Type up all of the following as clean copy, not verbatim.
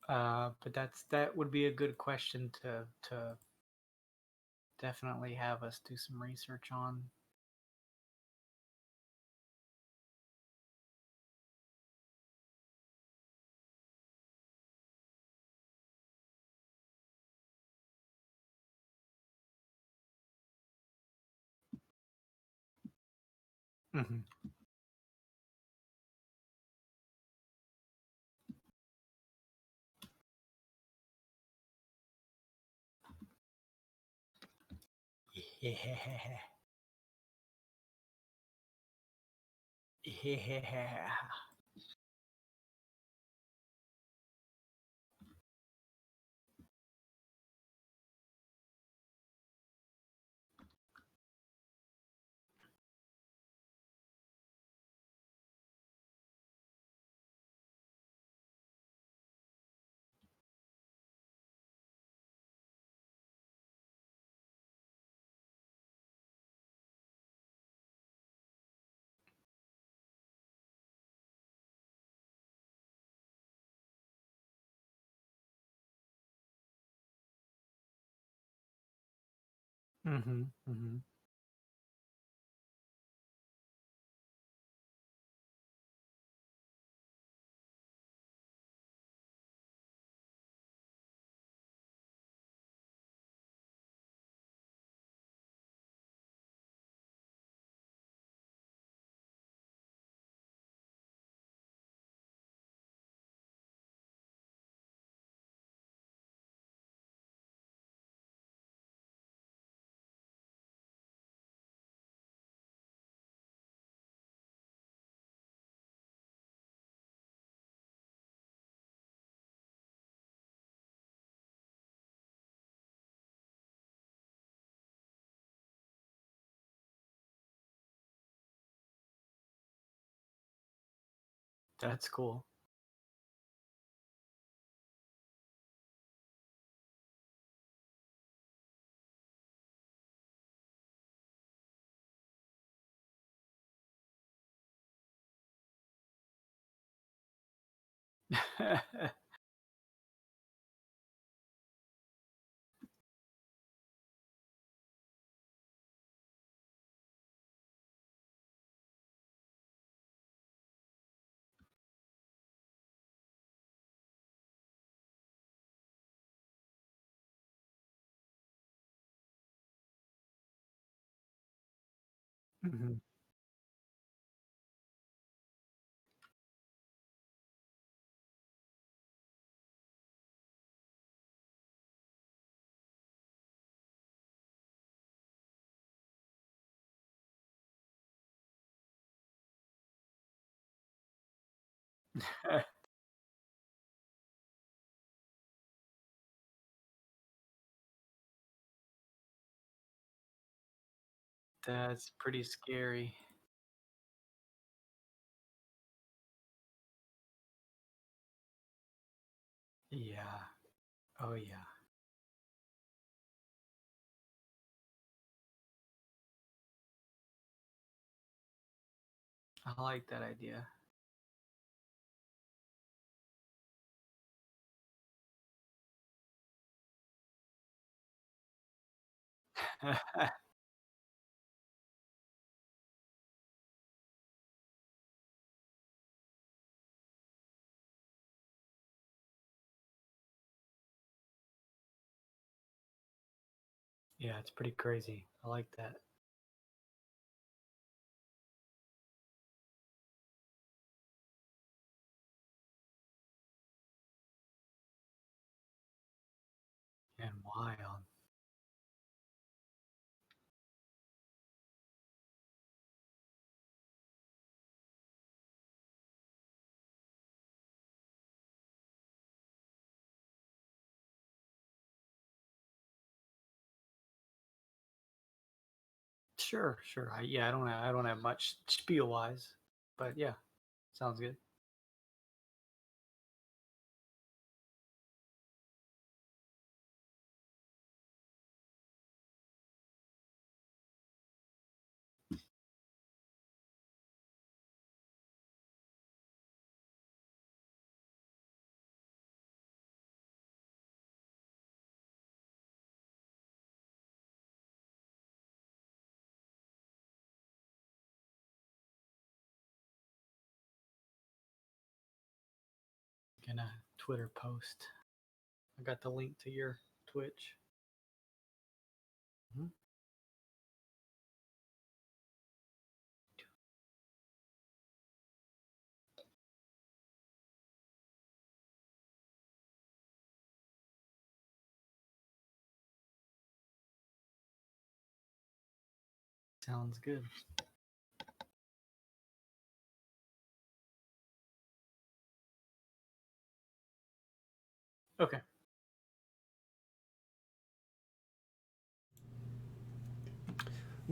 But that would be a good question to definitely have us do some research on. Hmm. Yeah. Yeah. Hmm. Hmm. That's cool. Hmm. That's pretty scary. Yeah. Oh yeah. I like that idea. Yeah, it's pretty crazy. I like that. And wild. Sure, sure. Yeah, I don't have much spiel wise, but yeah, sounds good. making a Twitter post. I got the link to your Twitch. Mm-hmm. Sounds good. Okay.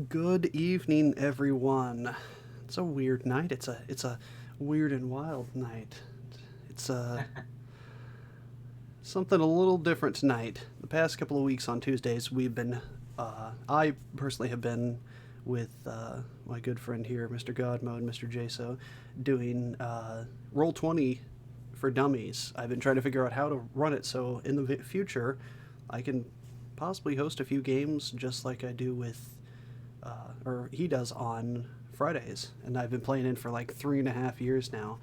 Good evening, everyone. It's a weird night. It's a weird and wild night. It's something a little different tonight. The past couple of weeks on Tuesdays, we've been. I personally have been with my good friend here, Mr. Godmode, Mr. Jaso, doing Roll20 for Dummies. I've been trying to figure out how to run it so in the future I can possibly host a few games just like I do with or he does on Fridays, and I've been playing in for like 3.5 years now.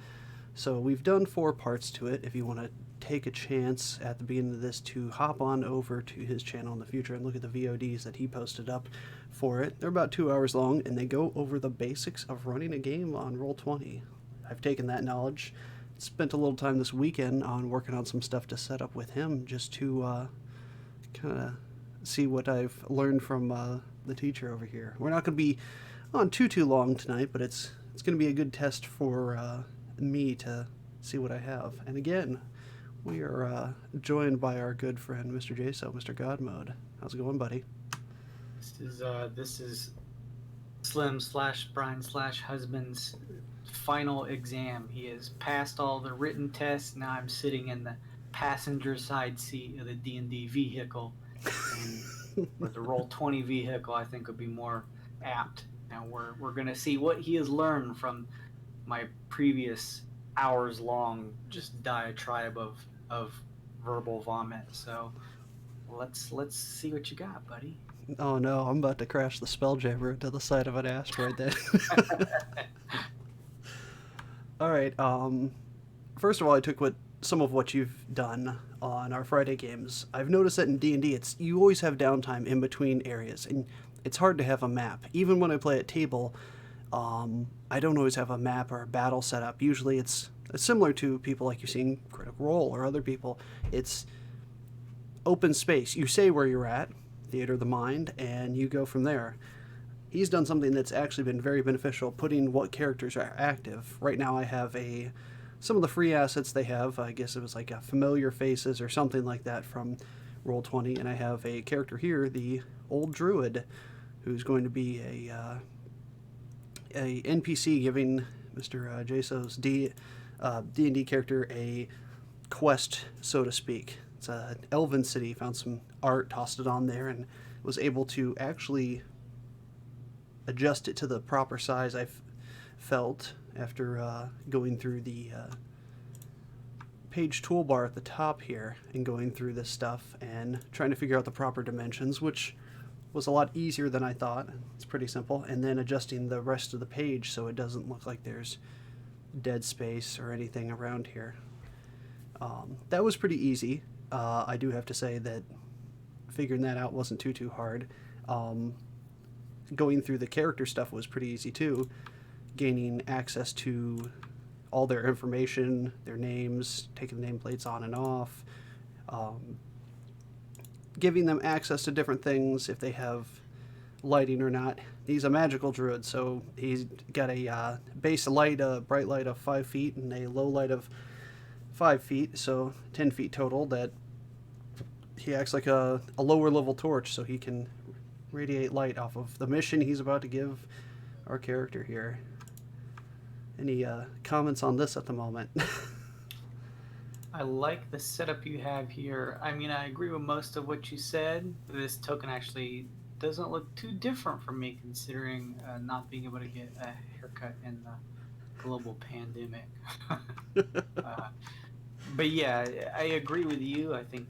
So we've done 4 parts to it. If you want to take a chance at the beginning of this to hop on over to his channel in the future and look at the VODs that he posted up for it. They're about 2 hours long, and they go over the basics of running a game on Roll20. I've taken that knowledge, spent a little time this weekend on working on some stuff to set up with him just to kind of see what I've learned from the teacher over here. We're not going to be on too long tonight, but it's going to be a good test for me to see what I have. And again, we are joined by our good friend Mr. Jaso, Mr. Godmode. How's it going, buddy? This is Slim slash Brian slash husband's final exam. He has passed all the written tests. Now I'm sitting in the passenger side seat of the D&D vehicle, and or the Roll20 vehicle, I think would be more apt. Now we're gonna see what he has learned from my previous hours long just diatribe of verbal vomit. So let's see what you got, buddy. Oh no, I'm about to crash the Spelljammer into the side of an asteroid then. Alright, first of all, I took some of what you've done on our Friday games. I've noticed that in D&D, you always have downtime in between areas, and it's hard to have a map. Even when I play at table, I don't always have a map or a battle set up. Usually it's similar to people like you've seen Critical Role or other people. It's open space. You say where you're at, theater of the mind, and you go from there. He's done something that's actually been very beneficial, putting what characters are active. Right now I have some of the free assets they have. I guess it was like a familiar faces or something like that from Roll20, and I have a character here, the old druid, who's going to be a NPC giving Mr. Jaso's D&D character a quest, so to speak. It's an elven city. Found some art, tossed it on there, and was able to actually adjust it to the proper size I've felt after going through the page toolbar at the top here and going through this stuff and trying to figure out the proper dimensions, which was a lot easier than I thought. It's pretty simple. And then adjusting the rest of the page so it doesn't look like there's dead space or anything around here. That was pretty easy. I do have to say that figuring that out wasn't too hard. Going through the character stuff was pretty easy too. Gaining access to all their information, their names, taking the nameplates on and off, giving them access to different things if they have lighting or not. He's a magical druid, so he's got a base light, a bright light of 5 feet, and a low light of 5 feet, so 10 feet total. That he acts like a lower level torch, so he can radiate light off of the mission he's about to give our character here. Any comments on this at the moment? I like the setup you have here. I mean, I agree with most of what you said. This token actually doesn't look too different from me, considering not being able to get a haircut in the global pandemic. But yeah, I agree with you. I think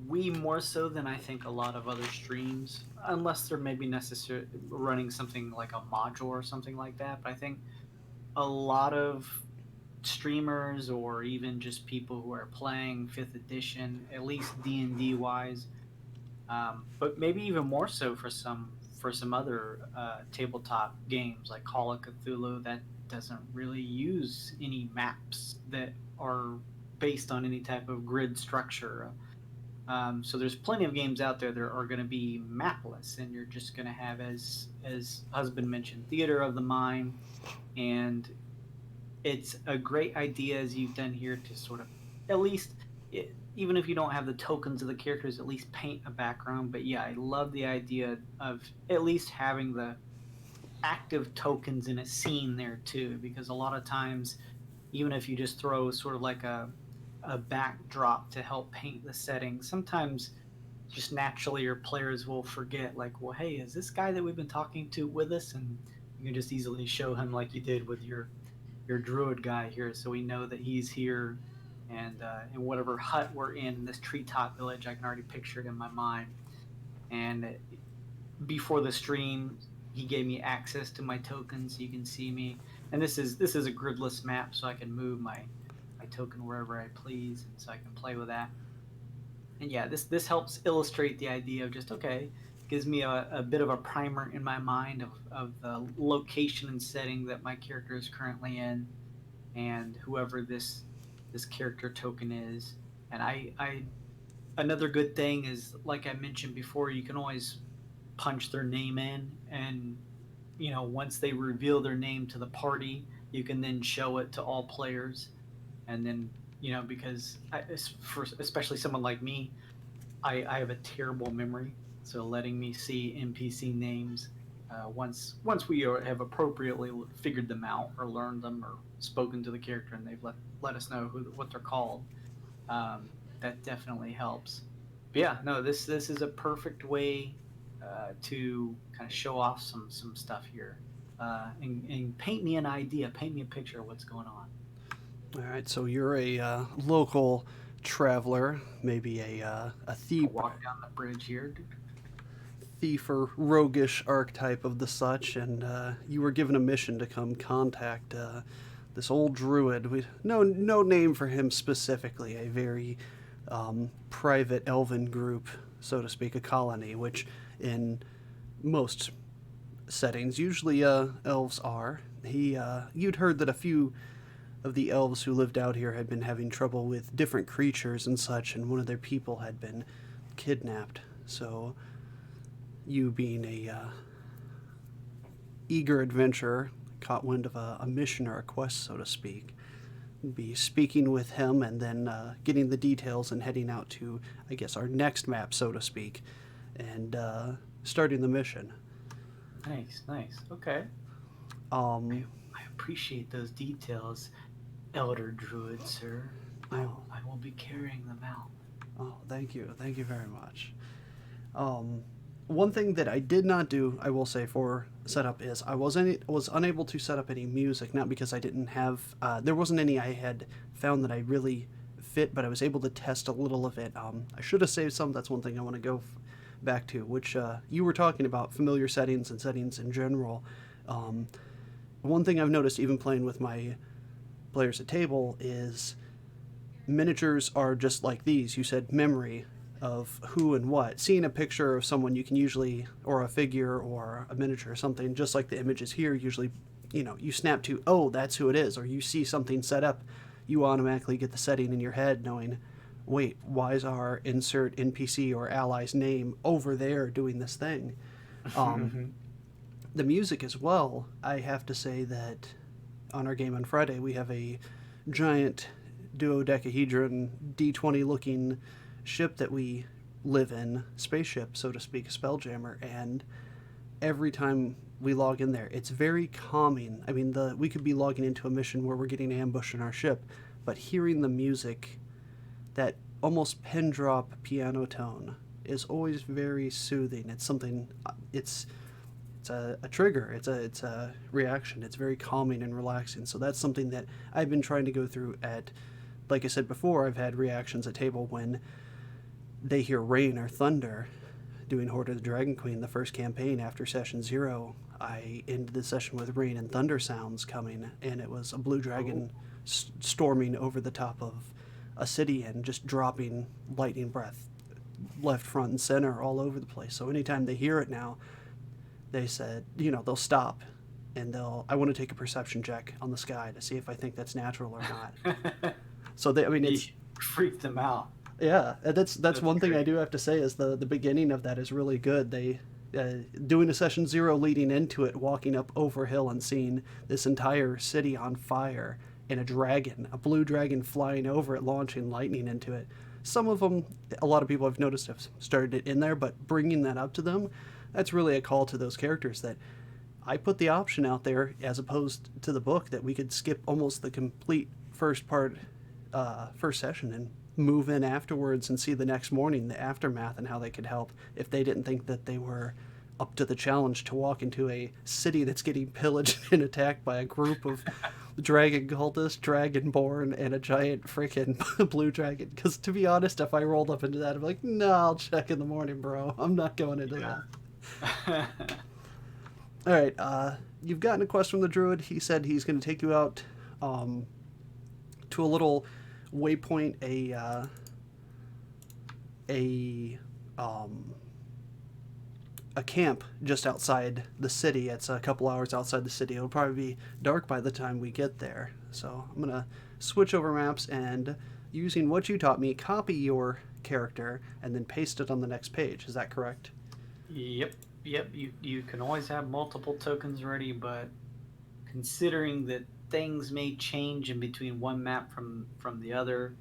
we more so than I think a lot of other streams, unless they're maybe necessarily running something like a module or something like that. But I think a lot of streamers or even just people who are playing fifth edition, at least D&D wise, but maybe even more so for some other tabletop games like Call of Cthulhu that doesn't really use any maps that are based on any type of grid structure. So there's plenty of games out there that are going to be mapless, and you're just going to have, as husband mentioned, theater of the mind, and it's a great idea as you've done here to sort of at least even if you don't have the tokens of the characters, at least paint a background. But yeah, I love the idea of at least having the active tokens in a scene there too, because a lot of times, even if you just throw sort of like a backdrop to help paint the setting, sometimes just naturally your players will forget, like, well, hey, is this guy that we've been talking to with us? And you can just easily show him like you did with your druid guy here, so we know that he's here. And in whatever hut we're in this treetop village, I can already picture it in my mind. And before the stream, he gave me access to my tokens, so you can see me. And this is a gridless map, so I can move my token wherever I please, and so I can play with that. And yeah, this helps illustrate the idea of just, okay, gives me a bit of a primer in my mind of the location and setting that my character is currently in, and whoever this character token is. And I another good thing is, like I mentioned before, you can always punch their name in, and once they reveal their name to the party, you can then show it to all players. And then because for especially someone like me, I have a terrible memory, so letting me see NPC names once we have appropriately figured them out or learned them or spoken to the character and they've let us know what they're called, that definitely helps. But yeah, no, this is a perfect way to kind of show off some stuff here, and paint me an idea, paint me a picture of what's going on. All right, so you're a local traveler, maybe a thief, I'll walk down the bridge here. thief or roguish archetype of the such, and you were given a mission to come contact this old druid. No name for him specifically, a very private elven group, so to speak, a colony, which in most settings usually elves are. You'd heard that a few of the elves who lived out here had been having trouble with different creatures and such, and one of their people had been kidnapped. So, you being a eager adventurer, caught wind of a mission or a quest, so to speak, be speaking with him and then getting the details and heading out to, I guess, our next map, so to speak, and starting the mission. Nice. Okay. I appreciate those details, Elder Druid, sir. I will be carrying them out. Oh, thank you very much. One thing that I did not do, I will say, for setup is I was unable to set up any music, not because I didn't have, there wasn't any I had found that I really fit, but I was able to test a little of it. I should have saved some. That's one thing I want to go back to, which you were talking about, familiar settings and settings in general. One thing I've noticed, even playing with my players at table, is miniatures are just like these. You said memory of who and what. Seeing a picture of someone, you can usually, or a figure or a miniature or something, just like the images here, usually, you snap to, oh, that's who it is. Or you see something set up, you automatically get the setting in your head knowing, wait, why is our insert NPC or ally's name over there doing this thing? The music as well, I have to say that on our game on Friday, we have a giant duodecahedron D20 looking ship that we live in, spaceship, so to speak, a spelljammer, and every time we log in there, it's very calming. I mean, we could be logging into a mission where we're getting ambushed in our ship, but hearing the music, that almost pen drop piano tone, is always very soothing. It's something, it's a trigger, it's a reaction. It's very calming and relaxing. So that's something that I've been trying to go through at, like I said before, I've had reactions at table when they hear rain or thunder. Doing Horde of the Dragon Queen, the first campaign after session 0, I ended the session with rain and thunder sounds coming, and it was a blue dragon storming over the top of a city and just dropping lightning breath left, front, and center all over the place. So anytime they hear it now, they said, they'll stop and I want to take a perception check on the sky to see if I think that's natural or not. So it's freaked them out. Yeah, that's one thing I do have to say is the beginning of that is really good. They doing a session 0 leading into it, walking up over hill and seeing this entire city on fire and a blue dragon flying over it, launching lightning into it. Some of them, a lot of people I've noticed have started it in there, but bringing that up to them, that's really a call to those characters that I put the option out there as opposed to the book that we could skip almost the complete first session and move in afterwards and see the next morning the aftermath and how they could help if they didn't think that they were up to the challenge to walk into a city that's getting pillaged and attacked by a group of dragon cultists, dragonborn, and a giant freaking blue dragon. Because to be honest, if I rolled up into that, I'd be like, no, I'll check in the morning, bro. I'm not going into that. All right, you've gotten a quest from the druid. He said he's going to take you out to a little waypoint, a camp just outside the city. It's a couple hours outside the city. It'll probably be dark by the time we get there. So I'm going to switch over maps and, using what you taught me, copy your character and then paste it on the next page. Is that correct? Yep. You can always have multiple tokens ready, but considering that things may change in between one map from the other,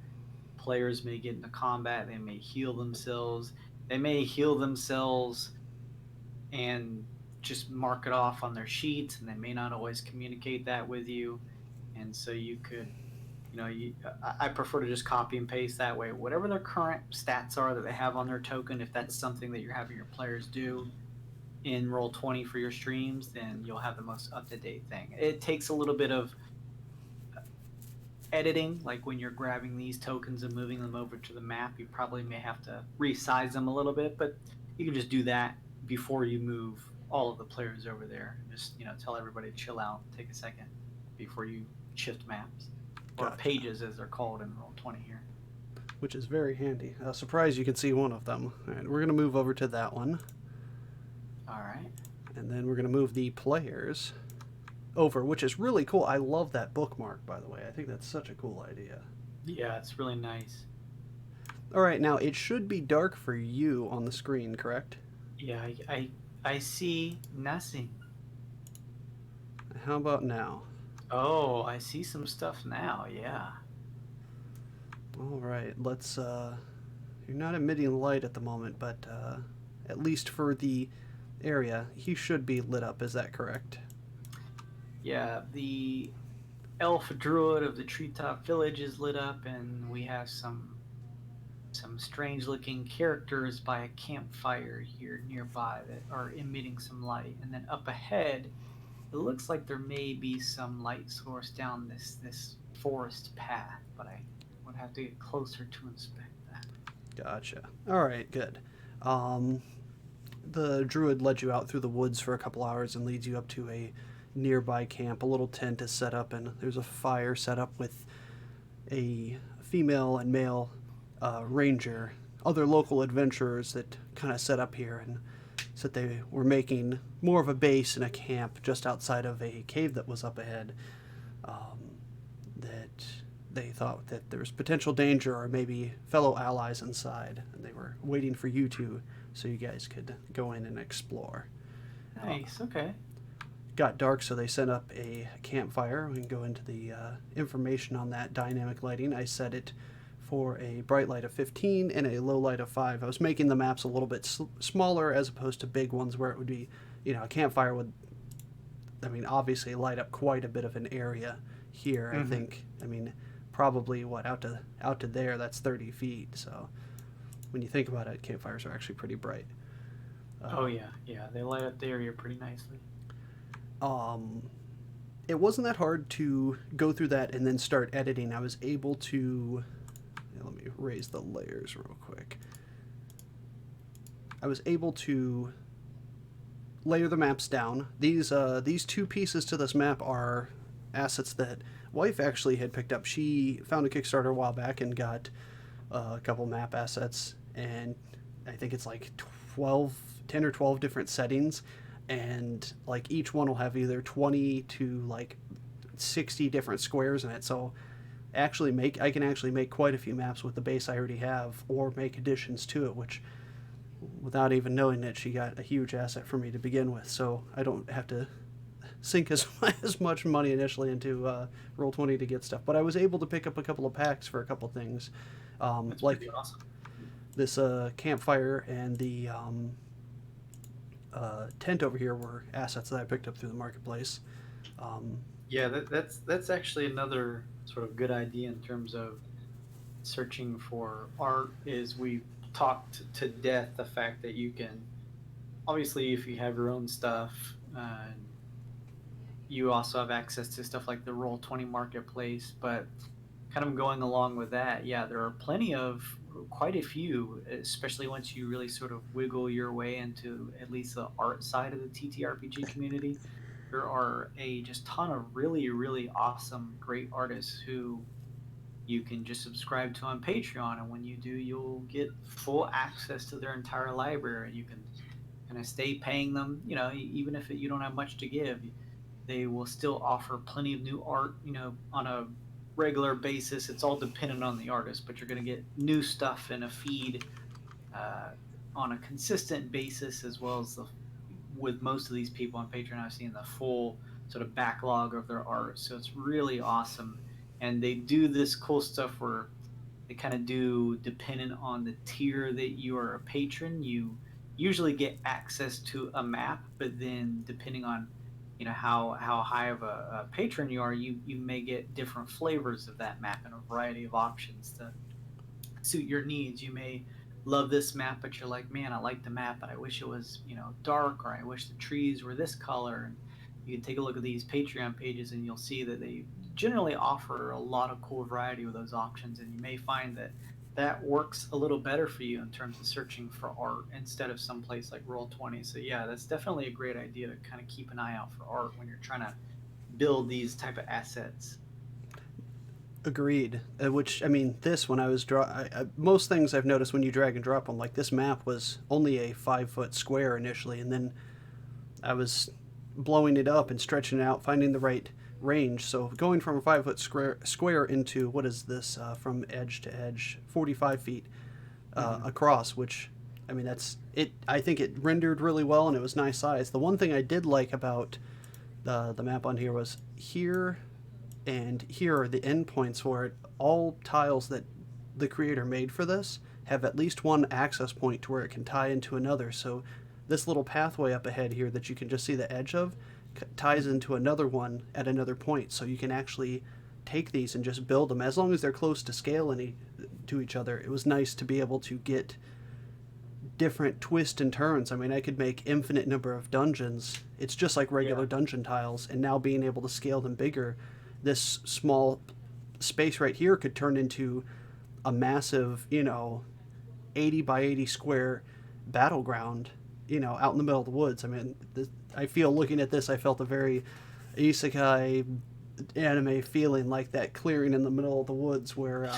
players may get into combat, they may heal themselves. They may heal themselves and just mark it off on their sheets, and they may not always communicate that with you. And so you could, I prefer to just copy and paste that way. Whatever their current stats are that they have on their token, if that's something that you're having your players do in Roll20 for your streams, then you'll have the most up-to-date thing. It takes a little bit of editing, like when you're grabbing these tokens and moving them over to the map, you probably may have to resize them a little bit, but you can just do that before you move all of the players over there. Just tell everybody to chill out, take a second before you shift maps, or pages as they're called in Roll20 here. Which is very handy. Surprised you can see one of them. All right, we're going to move over to that one. All right. And then we're going to move the players over, which is really cool. I love that bookmark, by the way. I think that's such a cool idea. Yeah, it's really nice. All right, now it should be dark for you on the screen, correct? Yeah, I see nothing. How about now? Oh, I see some stuff now, yeah. All right, let's, you're not emitting light at the moment, but at least for the area, he should be lit up. Is that correct? Yeah, the elf druid of the treetop village is lit up, and we have some strange looking characters by a campfire here nearby that are emitting some light. And then up ahead, it looks like there may be some light source down this forest path, but I would have to get closer to inspect that. Gotcha. All right, good. The druid led you out through the woods for a couple hours and leads you up to a nearby camp. A little tent is set up, and there's a fire set up with a female and male ranger, other local adventurers that kind of set up here, and said they were making more of a base and a camp just outside of a cave that was up ahead, that they thought that there was potential danger or maybe fellow allies inside, and they were waiting for you two so you guys could go in and explore. Nice, okay. Got dark, so they set up a campfire. We can go into the information on that dynamic lighting. I set it for a bright light of 15 and a low light of 5. I was making the maps a little bit smaller as opposed to big ones where it would be, a campfire would, obviously light up quite a bit of an area here. Mm-hmm. I think, probably out to there, that's 30 feet. So when you think about it, campfires are actually pretty bright. Yeah, they light up the area pretty nicely. It wasn't that hard to go through that and then start editing. I was able to, let me raise the layers real quick. I was able to layer the maps down. These two pieces to this map are assets that wife actually had picked up. She found a Kickstarter a while back and got a couple map assets, and I think it's like 10 or 12 different settings, and like each one will have either 20 to like 60 different squares in it. So I can actually make quite a few maps with the base I already have, or make additions to it, which without even knowing it, she got a huge asset for me to begin with. So I don't have to sink as much money initially into Roll20 to get stuff. But I was able to pick up a couple of packs for a couple things, That's like pretty awesome. this campfire and the tent over here were assets that I picked up through the marketplace. Yeah, that's actually another sort of good idea in terms of searching for art. Is we talked to death the fact that you can, obviously, if you have your own stuff, you also have access to stuff like the Roll20 marketplace. But kind of going along with that, yeah, there are quite a few, especially once you really sort of wiggle your way into at least the art side of the TTRPG community. There are a just ton of really, really awesome, great artists who you can just subscribe to on Patreon, and when you do, you'll get full access to their entire library. You can kind of stay paying them, even if you don't have much to give. They will still offer plenty of new art, on a regular basis. It's all dependent on the artist, but you're going to get new stuff in a feed uh, on a consistent basis, as well as with most of these people on Patreon, I've seen the full sort of backlog of their art. So it's really awesome. And they do this cool stuff where they kind of do, dependent on the tier that you are a patron, you usually get access to a map, but then depending on how high of a patron you are, you may get different flavors of that map and a variety of options to suit your needs. You may love this map, but you're like, man, I like the map, but I wish it was, dark, or I wish the trees were this color. And you can take a look at these Patreon pages and you'll see that they generally offer a lot of cool variety with those options. And you may find that that works a little better for you in terms of searching for art instead of someplace like Roll20. So yeah, that's definitely a great idea to kind of keep an eye out for art when you're trying to build these type of assets. Agreed. Which, I mean, this, when I was most things I've noticed when you drag and drop them, like this map was only a 5-foot square initially, and then I was blowing it up and stretching it out, finding the right range. So going from a 5-foot square into, what is this, from edge to edge, 45 feet across, which, I mean, that's it. I think it rendered really well and it was nice size. The one thing I did like about the map on here was here and here are the endpoints for it. All tiles that the creator made for this have at least one access point to where it can tie into another. So this little pathway up ahead here that you can just see the edge of ties into another one at another point. So you can actually take these and just build them as long as they're close to scale to each other. It was nice to be able to get different twists and turns. I mean, I could make infinite number of dungeons. It's just like regular dungeon tiles, and now being able to scale them bigger, this small space right here could turn into a massive, 80 by 80 square battleground, out in the middle of the woods. I mean, I feel, looking at this, I felt a very isekai anime feeling, like that clearing in the middle of the woods where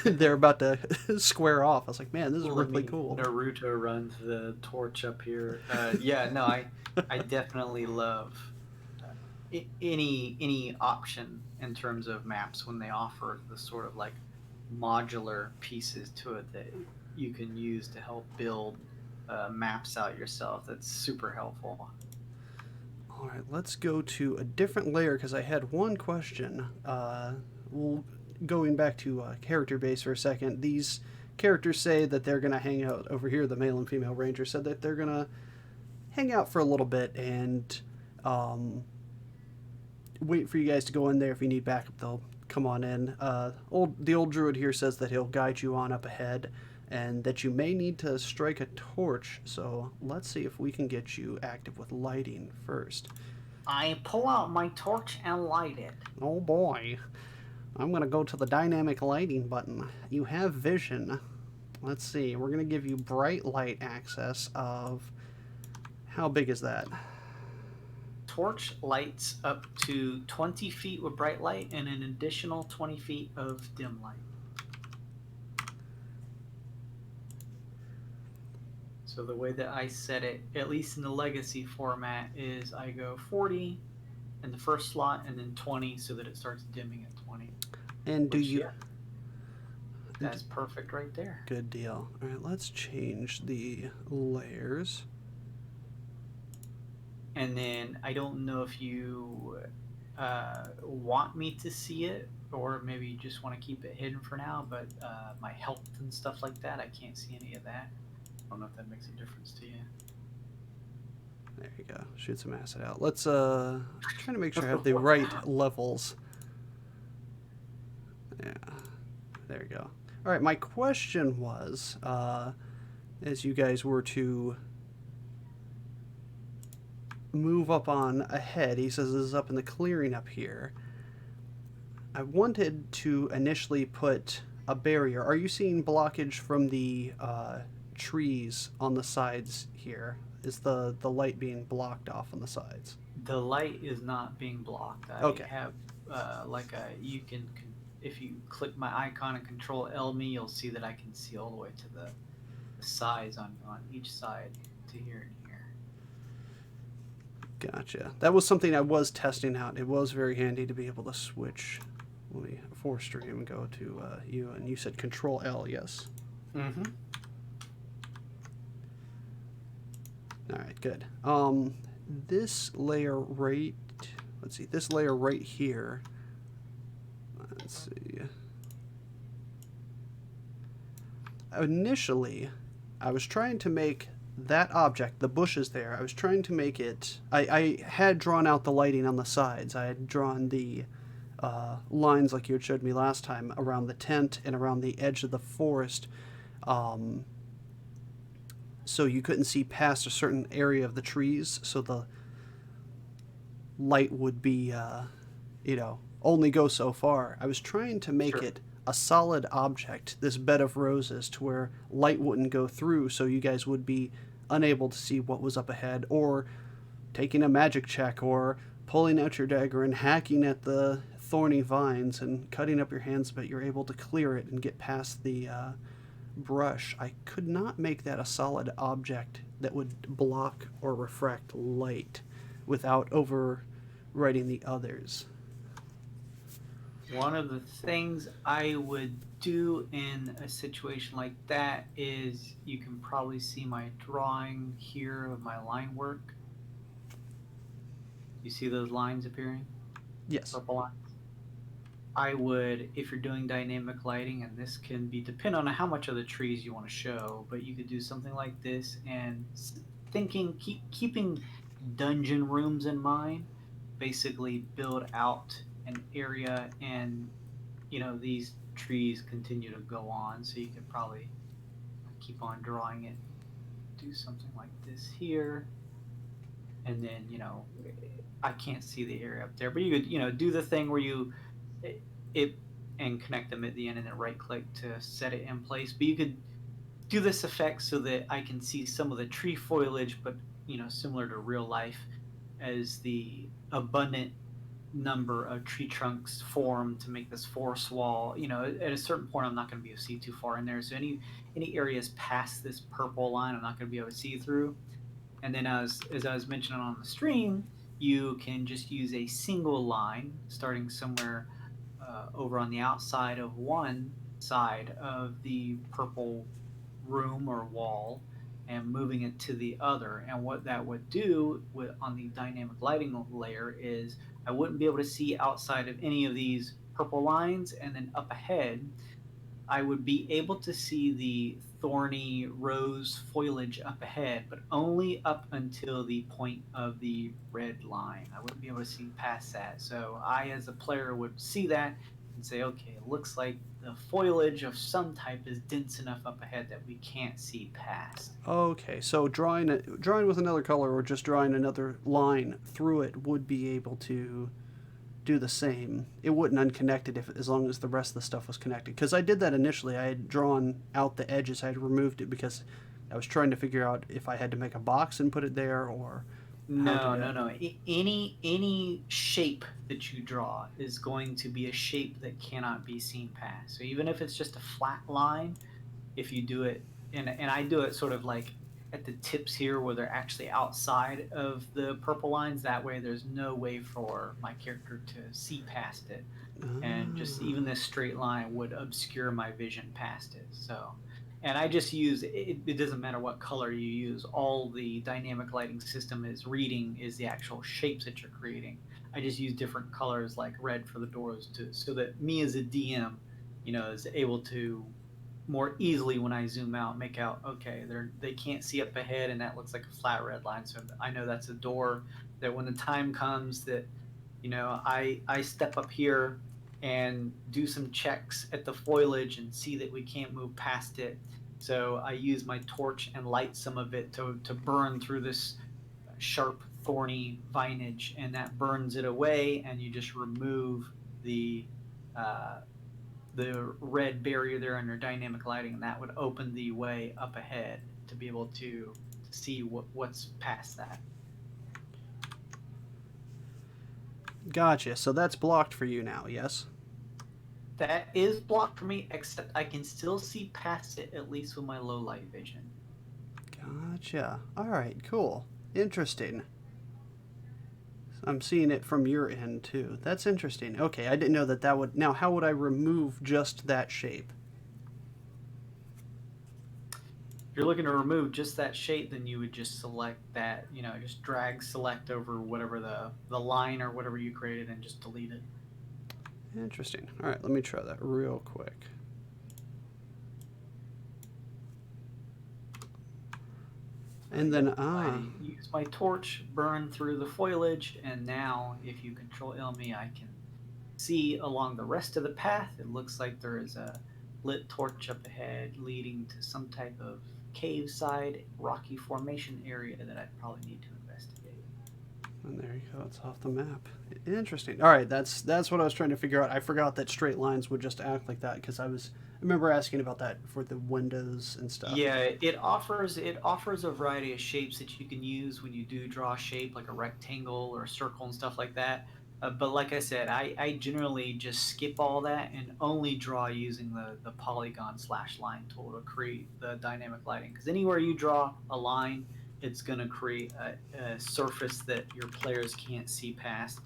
they're about to square off. I was like, man, this is really cool. Naruto runs the torch up here. Yeah, no, I definitely love any option in terms of maps when they offer the sort of like modular pieces to it that you can use to help build maps out yourself. That's super helpful. All right, let's go to a different layer because I had one question. Going back to character base for a second. These characters say that they're going to hang out over here. The male and female ranger said that they're going to hang out for a little bit and wait for you guys to go in there. If you need backup, they'll come on in. The old druid here says that he'll guide you on up ahead and that you may need to strike a torch. So let's see if we can get you active with lighting first. I pull out my torch and light it. Oh boy. I'm going to go to the dynamic lighting button. You have vision. Let's see. We're going to give you bright light access of... How big is that? torch lights up to 20 feet with bright light and an additional 20 feet of dim light. So the way that I set it, at least in the legacy format, is I go 40 in the first slot and then 20 so that it starts dimming at 20. And do you... Yeah, that's perfect right there. Good deal. All right, let's change the layers. And then I don't know if you want me to see it, or maybe you just want to keep it hidden for now, but my health and stuff like that, I can't see any of that. I don't know if that makes a difference to you. There you go. Shoot some acid out. Let's try to make sure I have the right levels. Yeah. There you go. All right, my question was, as you guys were to move up on ahead, he says this is up in the clearing up here. I wanted to initially put a barrier. Are you seeing blockage from the trees on the sides here? Is the light being blocked off on the sides? The light is not being blocked. I have you can if you click my icon and Control L me, you'll see that I can see all the way to the sides on each side to here and here. Gotcha. That was something I was testing out. It was very handy to be able to switch. Let me force stream and go to you, and you said Control L, yes? Mm-hmm. All right, good. This layer right, let's see, this layer right here, let's see. Initially, I was trying to make that object, the bushes there, I was trying to make it, I had drawn out the lighting on the sides. I had drawn the lines like you had showed me last time around the tent and around the edge of the forest, so you couldn't see past a certain area of the trees, so the light would be, only go so far. I was trying to make it a solid object, this bed of roses, to where light wouldn't go through, so you guys would be unable to see what was up ahead, or taking a magic check, or pulling out your dagger and hacking at the thorny vines and cutting up your hands, but you're able to clear it and get past the brush. I could not make that a solid object that would block or refract light without overwriting the others. One of the things I would do in a situation like that is, you can probably see my drawing here of my line work. You see those lines appearing? Yes. Purple lines. I would, if you're doing dynamic lighting, and this can be depend on how much of the trees you want to show, but you could do something like this, and keeping dungeon rooms in mind, basically build out an area, and these trees continue to go on, so you could probably keep on drawing it, do something like this here, and then I can't see the area up there, but you could do the thing where you and connect them at the end and then right click to set it in place. But you could do this effect so that I can see some of the tree foliage, but similar to real life, as the abundant number of tree trunks form to make this forest wall. At a certain point, I'm not going to be able to see too far in there, so any areas past this purple line, I'm not going to be able to see through. And then as I was mentioning on the stream, you can just use a single line starting somewhere over on the outside of one side of the purple room or wall and moving it to the other. And what that would do on the dynamic lighting layer is, I wouldn't be able to see outside of any of these purple lines, and then up ahead I would be able to see the thorny rose foliage up ahead, but only up until the point of the red line. I wouldn't be able to see past that. So I, as a player, would see that and say, okay, it looks like the foliage of some type is dense enough up ahead that we can't see past. Okay, so drawing with another color, or just drawing another line through it, would be able to do the same. It wouldn't unconnect it as long as the rest of the stuff was connected. Because I did that initially. I had drawn out the edges. I had removed it because I was trying to figure out if I had to make a box and put it there, or How do No, you? no, no. Any shape that you draw is going to be a shape that cannot be seen past. So even if it's just a flat line, if you do it, and I do it sort of like at the tips here where they're actually outside of the purple lines. That way, there's no way for my character to see past it, and just Ah, even this straight line would obscure my vision past it. So, and I just use it. It doesn't matter what color you use. All the dynamic lighting system is reading is the actual shapes that you're creating. I just use different colors like red for the doors to so that me as a DM, is able to more easily when I zoom out make out okay they can't see up ahead and that looks like a flat red line, so I know that's a door that when the time comes that I step up here and do some checks at the foliage and see that we can't move past it. So I use my torch and light some of it to burn through this sharp, thorny vinage, and that burns it away, and you just remove the uh, the red barrier there under dynamic lighting, and that would open the way up ahead to be able to see what's past that. gotcha. So that's blocked for you now, yes? That is blocked for me, except I can still see past it, at least with my low light vision. Gotcha. All right, cool. Interesting. I'm seeing it from your end too. That's interesting. Okay, I didn't know that would. Now, how would I remove just that shape? If you're looking to remove just that shape, then you would just select that, just drag select over whatever the line or whatever you created and just delete it. Interesting. All right, let me try that real quick. And then, Yep. I use my torch, burn through the foliage, and now if you control me, I can see along the rest of the path. It looks like there is a lit torch up ahead leading to some type of cave side rocky formation area that I'd probably need to investigate. and there you go. It's off the map. Interesting. All right, that's what I was trying to figure out. I forgot that straight lines would just act like that because I remember asking about that for the windows and stuff. Yeah, it offers a variety of shapes that you can use when you do draw a shape like a rectangle or a circle and stuff like that. But like I said, I generally just skip all that and only draw using the polygon slash line tool to create the dynamic lighting. Because anywhere you draw a line, it's going to create a surface that your players can't see past,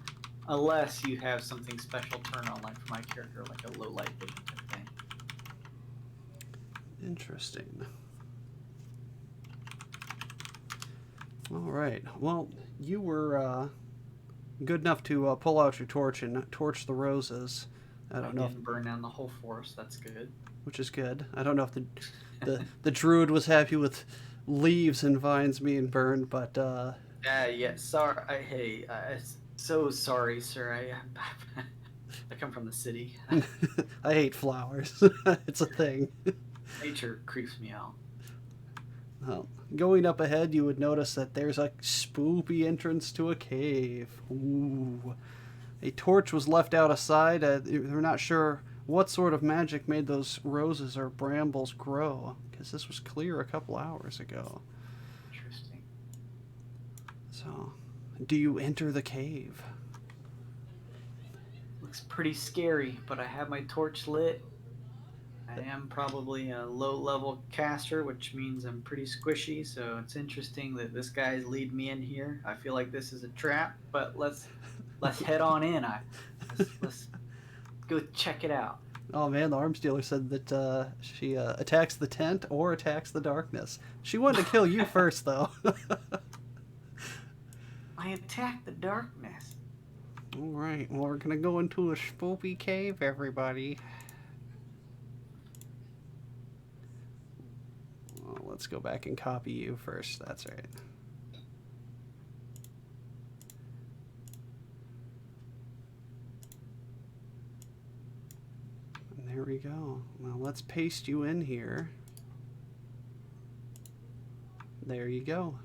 unless you have something special turned on, like for my character, like a low light vision type thing. Interesting. All right. Well, you were good enough to pull out your torch and torch the roses. I I don't know if, didn't burn down the whole forest. That's good. which is good. I don't know if the druid was happy with leaves and vines being burned, but Yeah. Sorry. Hey, so sorry, sir. I come from the city. I hate flowers. It's a thing. Nature creeps me out. Well, going up ahead, you would notice that there's a spoopy entrance to a cave. Ooh. A torch was left out aside. They're not sure what sort of magic made those roses or brambles grow, because this was clear a couple hours ago. Interesting. So, do you enter the cave? Looks pretty scary, but I have my torch lit. I am probably a low-level caster, which means I'm pretty squishy. So it's interesting that this guy's lead me in here. I feel like this is a trap, but let's head on in. Let's go check it out. Oh man, the arms dealer said that she attacks the tent or attacks the darkness. She wanted to kill you first, though. I attack the darkness. All right, well, we're gonna go into a spoopy cave, everybody. Well, let's go back and copy you first. That's right. And there we go. Now let's paste you in here. There you go.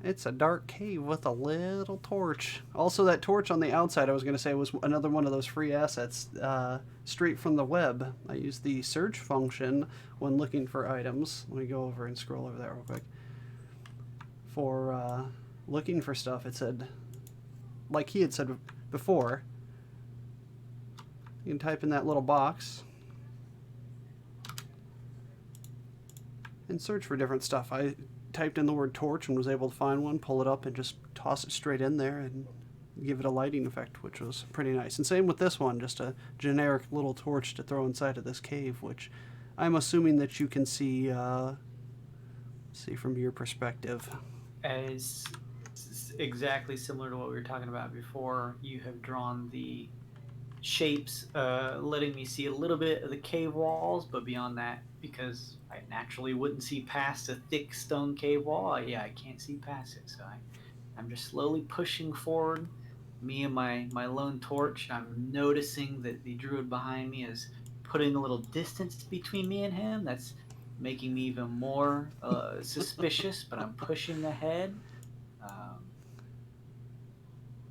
It's a dark cave with a little torch. Also, that torch on the outside, I was going to say, was another one of those free assets straight from the web. I use the search function when looking for items. Let me go over and scroll over that real quick. for looking for stuff. It said, like he had said before, you can type in that little box and search for different stuff. I typed in the word torch and was able to find one, pull it up, and just toss it straight in there and give it a lighting effect, which was pretty nice. And same with this one, just a generic little torch to throw inside of this cave, which I'm assuming that you can see from your perspective. As exactly similar to what we were talking about before, you have drawn the shapes, letting me see a little bit of the cave walls, but beyond that, because I naturally wouldn't see past a thick stone cave wall, I can't see past it. So I'm just slowly pushing forward, me and my lone torch. I'm noticing that the druid behind me is putting a little distance between me and him. That's making me even more suspicious, but I'm pushing ahead. Um,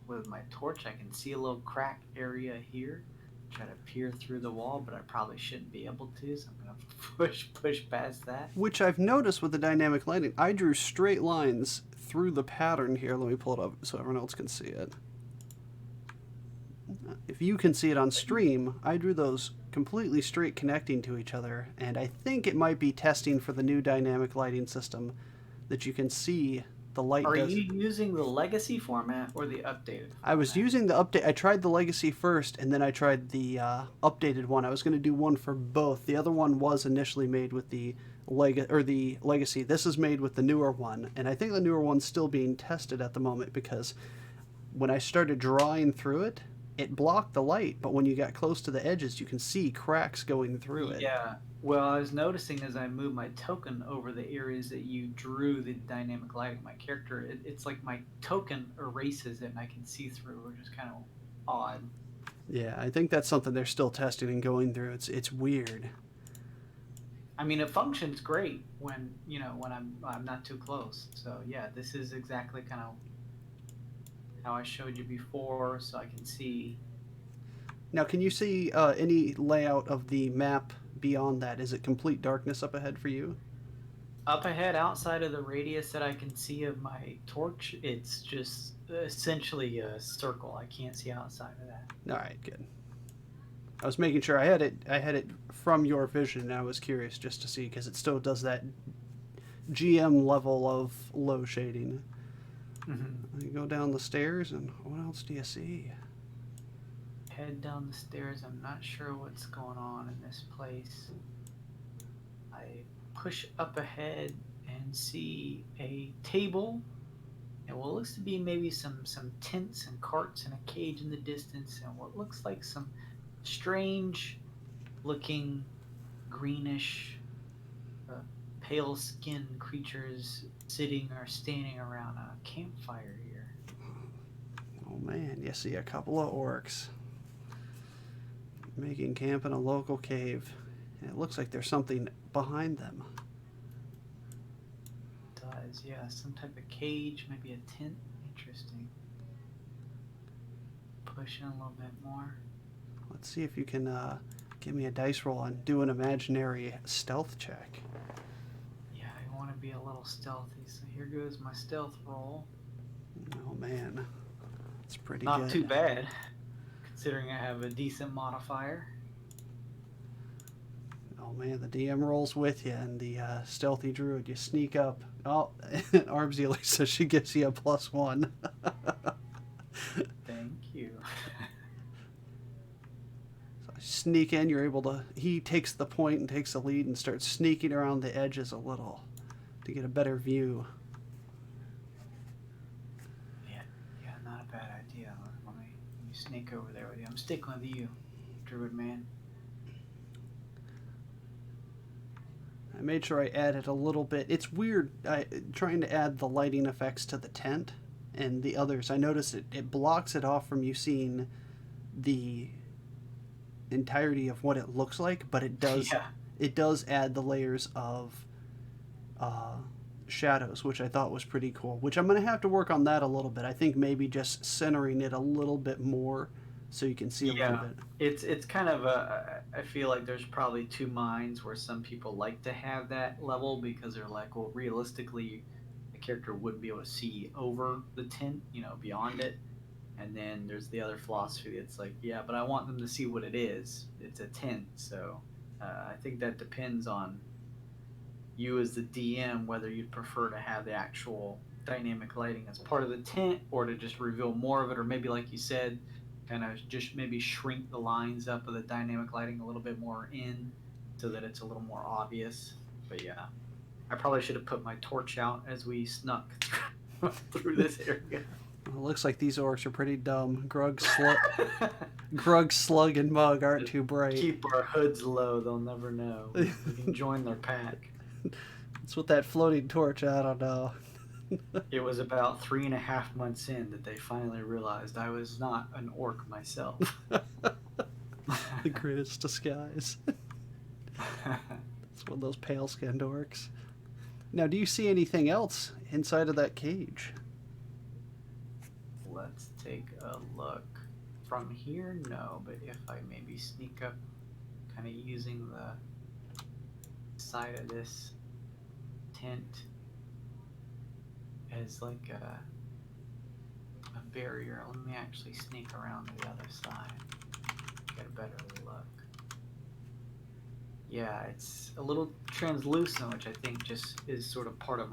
with my torch, I can see a little crack area here. Try to peer through the wall, but I probably shouldn't be able to, so I'm gonna push past that. Which I've noticed with the dynamic lighting, I drew straight lines through the pattern here. Let me pull it up so everyone else can see it. If you can see it on stream, I drew those completely straight connecting to each other, and I think it might be testing for the new dynamic lighting system that you can see the light. Are you using the legacy format or the updated format? I was using the update. I tried the legacy first, and then I tried the updated one. I was going to do one for both. The other one was initially made with the legacy. This is made with the newer one, and I think the newer one's still being tested at the moment because when I started drawing through it, it blocked the light, but when you got close to the edges, you can see cracks going through it. Yeah. Well, I was noticing as I moved my token over the areas that you drew the dynamic lighting, my character, it's like my token erases it and I can see through, which is kind of odd. Yeah, I think that's something they're still testing and going through. It's weird. I mean, it functions great when I'm not too close. So yeah, this is exactly kind of how I showed you before, so I can see. Now, can you see any layout of the map beyond that? Is it complete darkness up ahead for you? Up ahead, outside of the radius that I can see of my torch, it's just essentially a circle. I can't see outside of that. All right, good. I was making sure I had it from your vision, and I was curious just to see because it still does that GM level of low shading. Mm-hmm. You go down the stairs, and what else do you see? Head down the stairs. I'm not sure what's going on in this place. I push up ahead and see a table and what looks to be maybe some tents and carts and a cage in the distance, and what looks like some strange looking greenish pale skinned creatures sitting or standing around a campfire here. Oh man, you see a couple of orcs making camp in a local cave, and it looks like there's something behind them. It does, yeah, some type of cage, maybe a tent. Interesting. Push in a little bit more. Let's see if you can give me a dice roll and do an imaginary stealth check. Yeah, I want to be a little stealthy, so here goes my stealth roll. Oh man, it's pretty Not good. too bad, considering I have a decent modifier. Oh man, the DM rolls with you, and the stealthy druid, you sneak up. Oh, Armsy Lisa, she gives you a +1. Thank you. So I sneak in, you're able to. He takes the point and takes the lead and starts sneaking around the edges a little to get a better view. Yeah, not a bad idea. Let me sneak over there with you. I'm sticking with you, druid man. I made sure I added a little bit. It's weird trying to add the lighting effects to the tent and the others. I noticed it blocks it off from you seeing the entirety of what it looks like, but it does it does add the layers of shadows, which I thought was pretty cool, which I'm going to have to work on that a little bit. I think maybe just centering it a little bit more so you can see a little bit. It's kind of I feel like there's probably two minds where some people like to have that level because they're like, well, realistically, a character wouldn't be able to see over the tent, beyond it. And then there's the other philosophy that's like, yeah, but I want them to see what it is. It's a tent. So I think that depends on you as the DM whether you'd prefer to have the actual dynamic lighting as part of the tent or to just reveal more of it, or maybe like you said, kind of just maybe shrink the lines up of the dynamic lighting a little bit more in so that it's a little more obvious. But yeah, I probably should have put my torch out as we snuck through this area. Well, it looks like these orcs are pretty dumb. Grug, Slug, and Mug aren't too bright. Keep our hoods low, they'll never know. We can join their pack. It's with that floating torch, I don't know. It was about 3.5 months in that they finally realized I was not an orc myself. The greatest disguise. It's one of those pale-skinned orcs. Now, do you see anything else inside of that cage? Let's take a look. From here, no, but if I maybe sneak up, kind of using the side of this tent as like a barrier. Let me actually sneak around to the other side, get a better look. Yeah, it's a little translucent, which I think just is sort of part of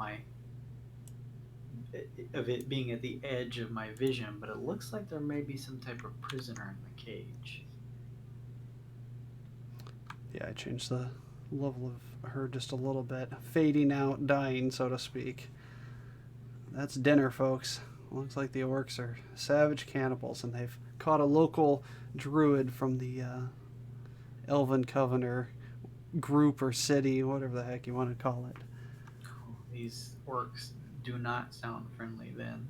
it being at the edge of my vision, but it looks like there may be some type of prisoner in the cage. Yeah, I changed the level of her just a little bit. Fading out, dying, so to speak. That's dinner, folks. Looks like the orcs are savage cannibals, and they've caught a local druid from the Elven Covenor group or city, whatever the heck you want to call it. These orcs do not sound friendly then.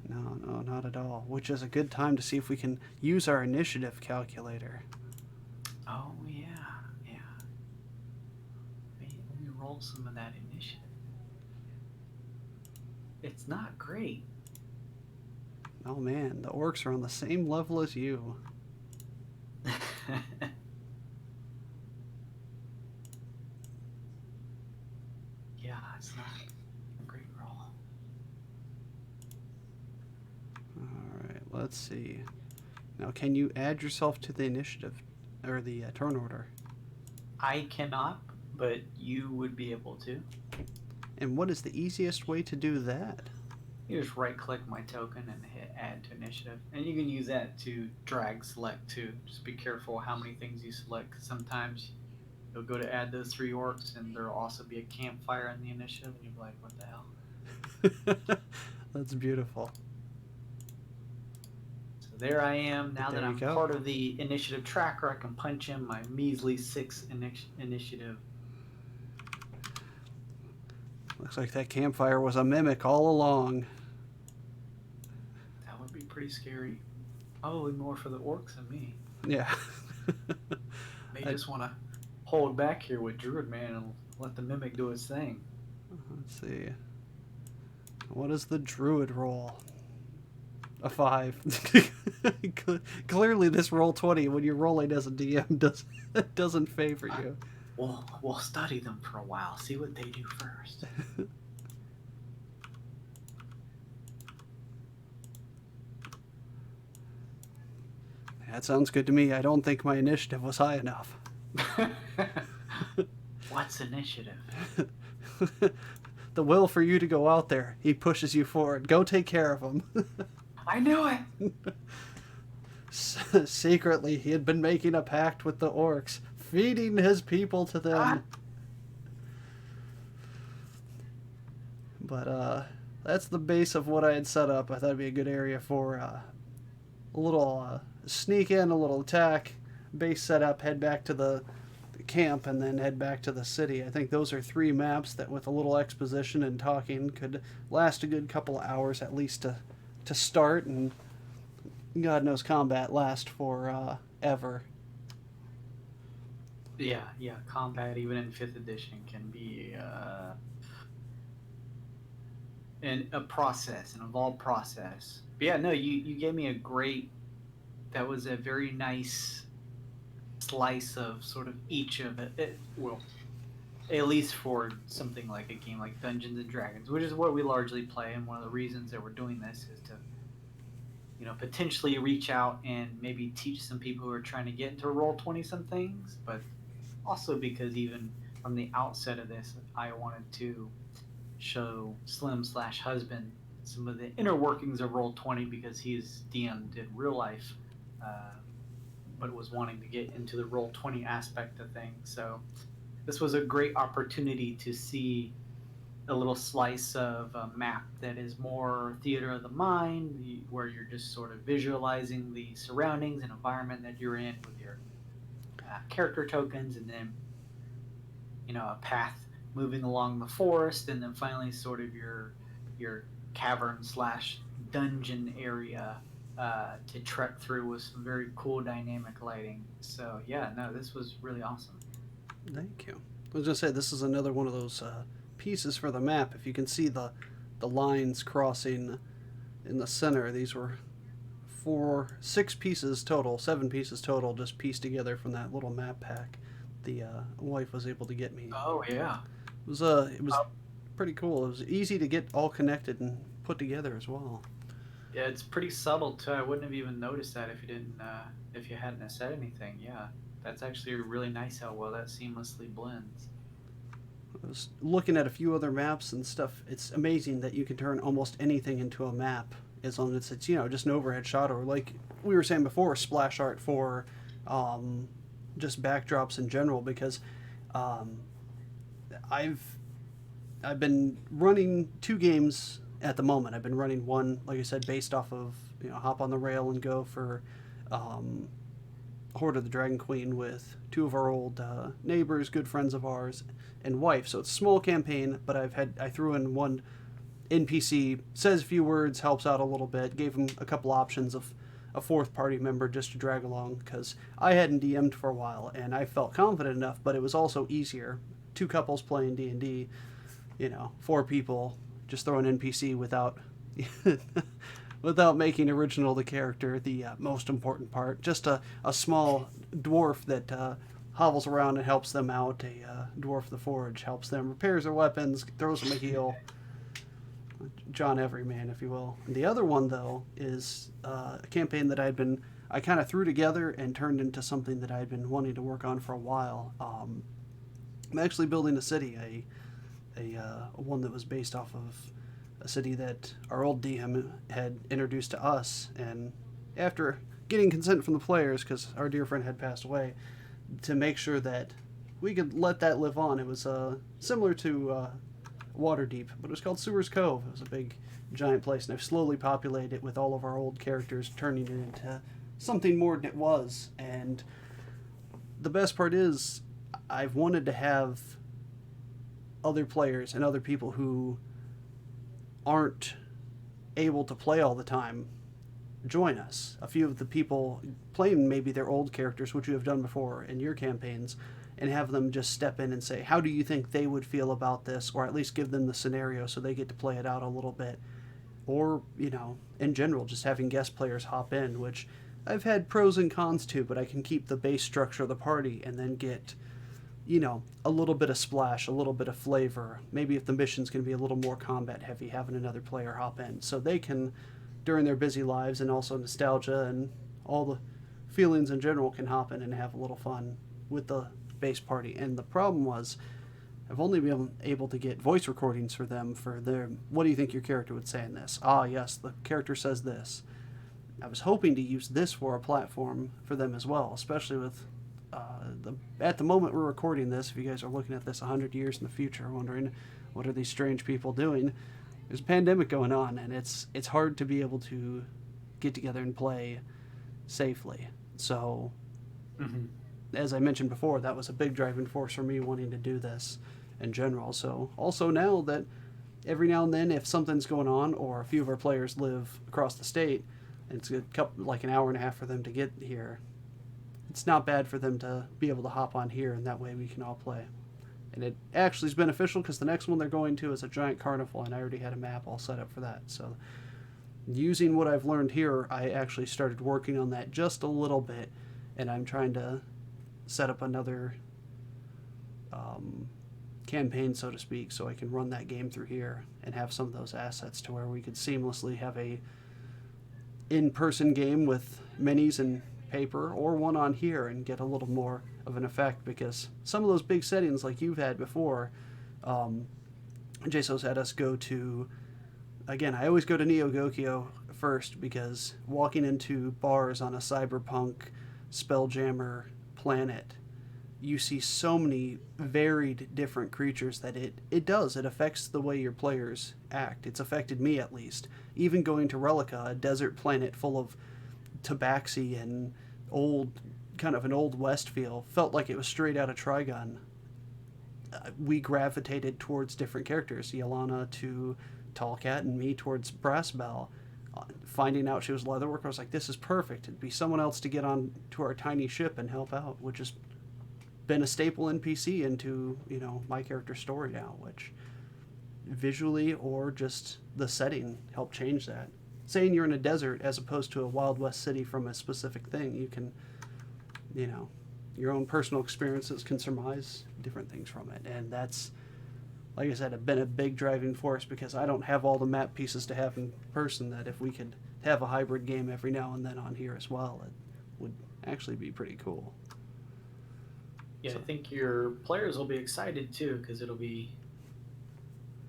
No, not at all. Which is a good time to see if we can use our initiative calculator. Oh, yeah. Let me roll some of that initiative. It's not great. Oh man, the orcs are on the same level as you. Yeah, it's not a great roll. Alright, let's see. Now, can you add yourself to the initiative, or the turn order? I cannot, but you would be able to. And what is the easiest way to do that? You just right click my token and hit add to initiative. And you can use that to drag select too. Just be careful how many things you select, 'cause sometimes you'll go to add those 3 orcs and there'll also be a campfire in the initiative and you'll be like, what the hell? That's beautiful. So there I am. Now There that you I'm go. part of the initiative tracker, I can punch in my measly 6 initiative. Looks like that campfire was a mimic all along. That would be pretty scary. Probably more for the orcs than me. Yeah. They just want to hold back here with Druid Man and let the mimic do its thing. Let's see. What is the druid roll? A 5. Clearly this Roll20, when you're rolling as a DM, doesn't favor you. We'll study them for a while, see what they do first. That sounds good to me. I don't think my initiative was high enough. What's initiative? The will for you to go out there. He pushes you forward. Go take care of him. I knew it! Secretly, he had been making a pact with the orcs, feeding his people to them. But that's the base of what I had set up. I thought it'd be a good area for a little sneak in, a little attack, base setup, head back to the camp, and then head back to the city. I think those are 3 maps that, with a little exposition and talking, could last a good couple of hours at least to start, and God knows combat last for ever. Yeah, combat even in 5th edition can be a process, an involved process. But yeah, no, you gave me that was a very nice slice of sort of each of it. Well, at least for something like a game like Dungeons and Dragons, which is what we largely play, and one of the reasons that we're doing this is to, potentially reach out and maybe teach some people who are trying to get into Roll20 some things, but also because even from the outset of this, I wanted to show Slim slash husband some of the inner workings of Roll20 because he's DM'd in real life, uh, but was wanting to get into the Roll20 aspect of things. So this was a great opportunity to see a little slice of a map that is more theater of the mind, where you're just sort of visualizing the surroundings and environment that you're in with your character tokens, and then a path moving along the forest, and then finally sort of your cavern slash dungeon area to trek through with some very cool dynamic lighting. So yeah, no, this was really awesome. Thank you. I was gonna say this is another one of those pieces for the map. If you can see the lines crossing in the center, these were 6 pieces total, 7 pieces total, just pieced together from that little map pack the wife was able to get me. Oh yeah. It was pretty cool. It was easy to get all connected and put together as well. Yeah, it's pretty subtle too. I wouldn't have even noticed that if you didn't, if you hadn't have said anything. Yeah, that's actually really nice how well that seamlessly blends. I was looking at a few other maps and stuff. It's amazing that you can turn almost anything into a map as long as it's just an overhead shot, or like we were saying before, splash art for just backdrops in general. Because um, I've been running 2 games at the moment. I've been running one, like I said, based off of Hop on the Rail and Go for um, Horde of the Dragon Queen with 2 of our old neighbors, good friends of ours, and wife. So it's a small campaign, but I threw in one NPC, says a few words, helps out a little bit, gave him a couple options of a 4th party member just to drag along, because I hadn't DM'd for a while and I felt confident enough, but it was also easier. 2 couples playing D&D, 4 people just throw an NPC without without making original the character the most important part. Just a small dwarf that hobbles around and helps them out. A dwarf of the forge helps them, repairs their weapons, throws them a heal. John Everyman, if you will. And the other one, though, is a campaign that I kind of threw together and turned into something that I'd been wanting to work on for a while. I'm actually building a city, a one that was based off of a city that our old DM had introduced to us, and after getting consent from the players, because our dear friend had passed away, to make sure that we could let that live on. It was similar to Waterdeep, but it was called Sewers Cove. It was a big, giant place, and I've slowly populated it with all of our old characters, turning it into something more than it was. And the best part is, I've wanted to have other players and other people who aren't able to play all the time join us. A few of the people playing maybe their old characters, which you have done before in your campaigns, and have them just step in and say, how do you think they would feel about this? Or at least give them the scenario so they get to play it out a little bit. Or, in general, just having guest players hop in, which I've had pros and cons to, but I can keep the base structure of the party and then get, a little bit of splash, a little bit of flavor. Maybe if the mission's going to be a little more combat heavy, having another player hop in so they can, during their busy lives, and also nostalgia and all the feelings in general, can hop in and have a little fun with the base party. And the problem was, I've only been able to get voice recordings for them for their, what do you think your character would say in this? Ah, yes, the character says this. I was hoping to use this for a platform for them as well, especially with at the moment we're recording this. If you guys are looking at this 100 years in the future, wondering what are these strange people doing, there's a pandemic going on, and it's hard to be able to get together and play safely. So, as I mentioned before, that was a big driving force for me wanting to do this in general. So also now that every now and then, if something's going on, or a few of our players live across the state, and it's like an hour and a half for them to get here, it's not bad for them to be able to hop on here, and that way we can all play. And it actually is beneficial because the next one they're going to is a giant carnival, and I already had a map all set up for that. So using what I've learned here, I actually started working on that just a little bit, and I'm trying to set up another campaign, so to speak, so I can run that game through here and have some of those assets to where we could seamlessly have a in-person game with minis and paper, or one on here and get a little more of an effect, because some of those big settings like you've had before, Jaso's had us go to, again, I always go to Neo Gokyo first, because walking into bars on a cyberpunk spelljammer planet, you see so many varied different creatures that it affects the way your players act. It's affected me, at least. Even going to Relica, a desert planet full of tabaxi and kind of an old west feel, felt like it was straight out of Trigun. We gravitated towards different characters. Yelana to Tallcat, and me towards Brassbell. Finding out she was Leatherworker, I was like, this is perfect. It'd be someone else to get on to our tiny ship and help out, which has been a staple NPC into, my character's story now, which visually or just the setting helped change that. Saying you're in a desert as opposed to a Wild West city from a specific thing, you can, your own personal experiences can surmise different things from it. And that's, like I said, been a big driving force, because I don't have all the map pieces to have in person, that if we could have a hybrid game every now and then on here as well, it would actually be pretty cool. Yeah, I think your players will be excited too, because it'll be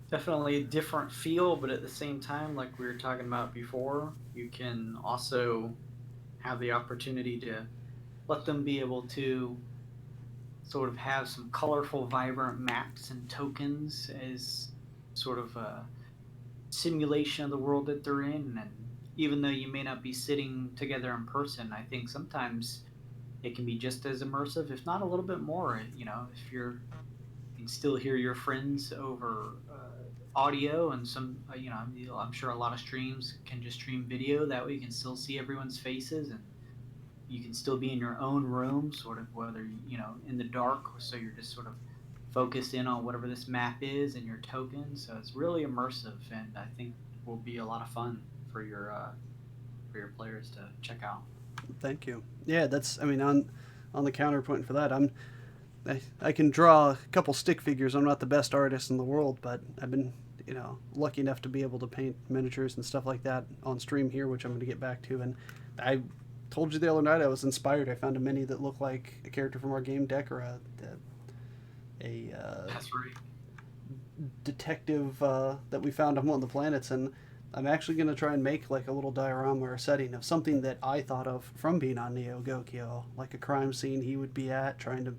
definitely a different feel, but at the same time, like we were talking about before, you can also have the opportunity to let them be able to sort of have some colorful, vibrant maps and tokens as sort of a simulation of the world that they're in. And even though you may not be sitting together in person, I think sometimes it can be just as immersive, if not a little bit more. If you can still hear your friends over audio, and some, I'm sure a lot of streams can just stream video. That way you can still see everyone's faces, and you can still be in your own room, sort of, whether, in the dark, so you're just sort of focused in on whatever this map is and your token. So it's really immersive, and I think will be a lot of fun for your players to check out. Thank you. Yeah, that's, on the counterpoint for that, I can draw a couple stick figures. I'm not the best artist in the world, but I've been, lucky enough to be able to paint miniatures and stuff like that on stream here, which I'm going to get back to. And I told you the other night I was inspired. I found a mini that looked like a character from our game deck, or a That's right. detective that we found on one of the planets, and I'm actually going to try and make like a little diorama or setting of something that I thought of from being on Neo Gokyo, like a crime scene he would be at, trying to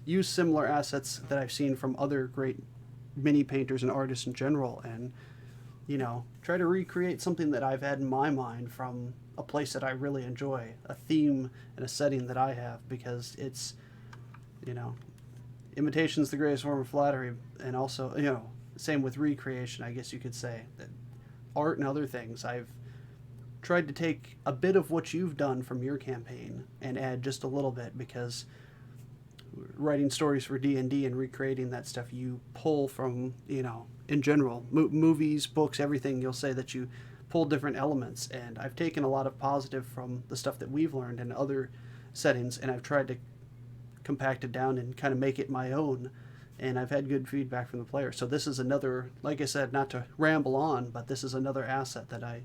use similar assets that I've seen from other great mini painters and artists in general, and try to recreate something that I've had in my mind from a place that I really enjoy, a theme and a setting that I have, because it's, imitation's the greatest form of flattery. And also, same with recreation, I guess you could say. Art and other things, I've tried to take a bit of what you've done from your campaign and add just a little bit, because writing stories for D&D and recreating that stuff, you pull from, in general, movies, books, everything. You'll say that you pull different elements, and I've taken a lot of positive from the stuff that we've learned in other settings, and I've tried to compact it down and kind of make it my own, and I've had good feedback from the players. So this is another, like I said, not to ramble on, but this is another asset that I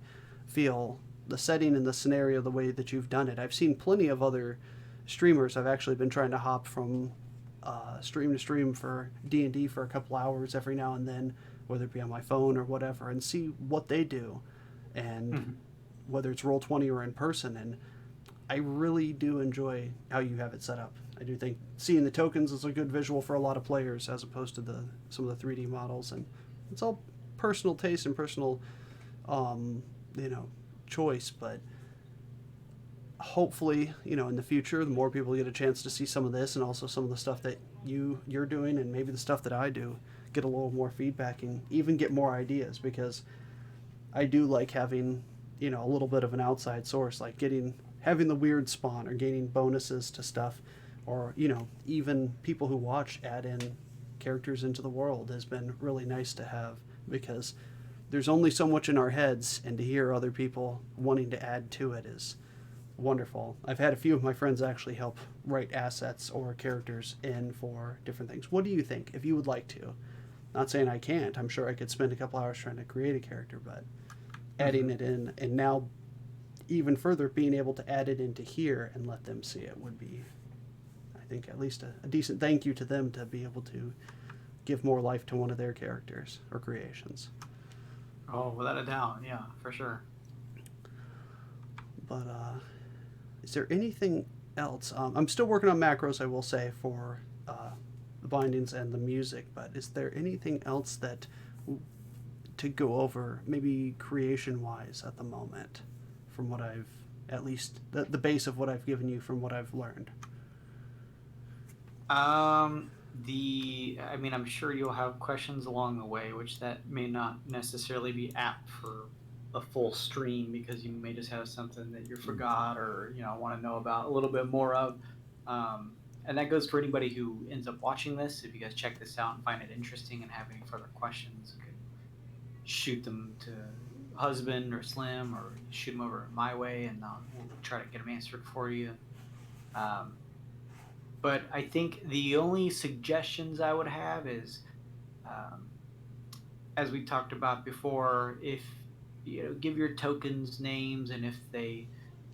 feel, the setting and the scenario, the way that you've done it. I've seen plenty of other streamers. I've actually been trying to hop from stream to stream for D&D for a couple hours every now and then, whether it be on my phone or whatever, and see what they do, and whether it's Roll20 or in person. And I really do enjoy how you have it set up. I do think seeing the tokens is a good visual for a lot of players, as opposed to some of the 3D models, and it's all personal taste and personal choice. But hopefully, in the future, the more people get a chance to see some of this, and also some of the stuff that you're doing, and maybe the stuff that I do, get a little more feedback and even get more ideas, because I do like having, a little bit of an outside source, like having the weird spawn or gaining bonuses to stuff, or, even people who watch add in characters into the world has been really nice to have, because there's only so much in our heads, and to hear other people wanting to add to it is wonderful. I've had a few of my friends actually help write assets or characters in for different things. What do you think, if you would like to? Not saying I can't. I'm sure I could spend a couple hours trying to create a character, but adding it in, and now even further being able to add it into here and let them see it would be, I think, at least a decent thank you to them to be able to give more life to one of their characters or creations. Oh, without a doubt, yeah, for sure. But is there anything else? I'm still working on macros, I will say, for the bindings and the music. But is there anything else that to go over, maybe creation-wise, at the moment, from what I've at least the base of what I've given you from what I've learned? I mean, I'm sure you'll have questions along the way, which that may not necessarily be apt for a full stream because you may just have something that you forgot or want to know about a little bit more of. And that goes for anybody who ends up watching this. If you guys check this out and find it interesting and have any further questions, you could shoot them to husband or Slim or shoot them over my way, and we'll try to get them answered for you. Um, but I think the only suggestions I would have is, um, as we talked about before, if give your tokens names, and if they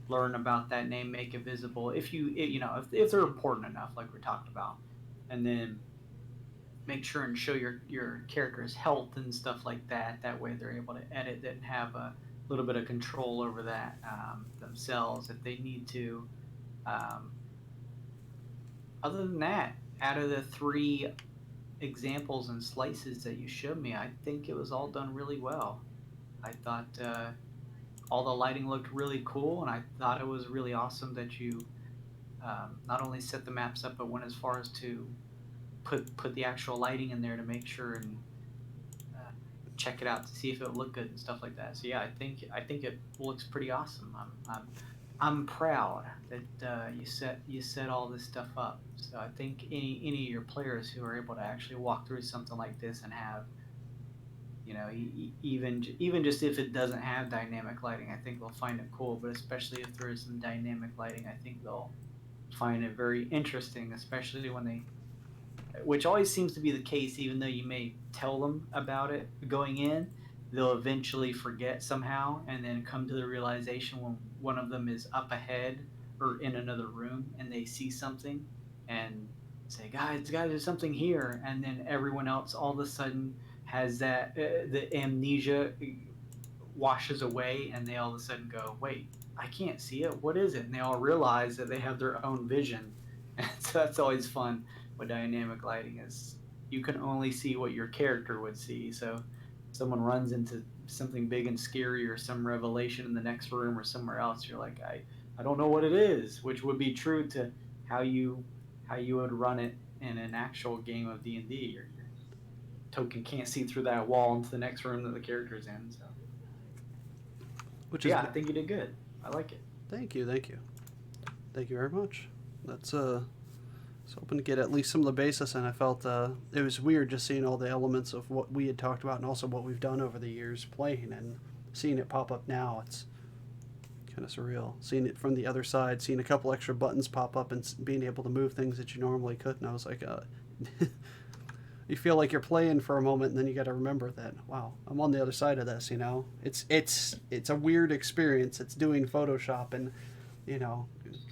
learn about that name, make it visible. If they're important enough, like we talked about, and then make sure and show your character's health and stuff like that. That way, they're able to edit it and have a little bit of control over that themselves if they need to. Um, Other than that, out of the three examples and slices that you showed me, I think it was all done really well. I thought all the lighting looked really cool, and I thought it was really awesome that you not only set the maps up, but went as far as to put the actual lighting in there to make sure and uh, check it out to see if it looked good and stuff like that. So yeah, I think it looks pretty awesome. I'm proud that you set all this stuff up. So I think any of your players who are able to actually walk through something like this and have even just if it doesn't have dynamic lighting, I think they'll find it cool. But especially if there is some dynamic lighting, I think they'll find it very interesting, especially when they, which always seems to be the case, even though you may tell them about it going in, they'll eventually forget somehow and then come to the realization when one of them is up ahead or in another room and they see something and say, guys, there's something here. And then everyone else all of a sudden has that, the amnesia washes away and they all of a sudden go, wait, I can't see it. What is it? And they all realize that they have their own vision. And so that's always fun with dynamic lighting is you can only see what your character would see. So if someone runs into something big and scary or some revelation in the next room or somewhere else, you're like, I don't know what it is, which would be true to how you how you would run it in an actual game of D&D. Your token can't see through that wall into the next room that the character's in. So Which is yeah, I think you did good. I like it. thank you, thank you very much. That's was hoping to get at least some of the basis, and I felt it was weird just seeing all the elements of what we had talked about and also what we've done over the years playing and seeing it pop up now. It's kind of surreal. Seeing it from the other side, seeing a couple extra buttons pop up and being able to move things that you normally couldn't. I was like, you feel like you're playing for a moment, and then you got to remember that, wow, I'm on the other side of this. It's a weird experience. It's doing Photoshop and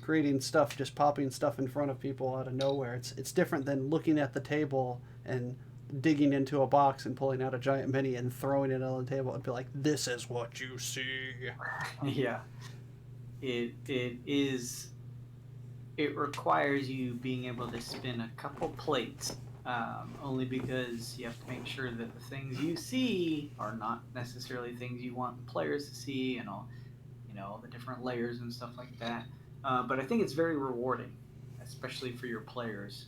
creating stuff, just popping stuff in front of people out of nowhere. It's different than looking at the table and digging into a box and pulling out a giant mini and throwing it on the table and be like, this is what you see. Yeah, it is. It requires you being able to spin a couple plates, only because you have to make sure that the things you see are not necessarily things you want the players to see, and all the different layers and stuff like that. But I think it's very rewarding, especially for your players,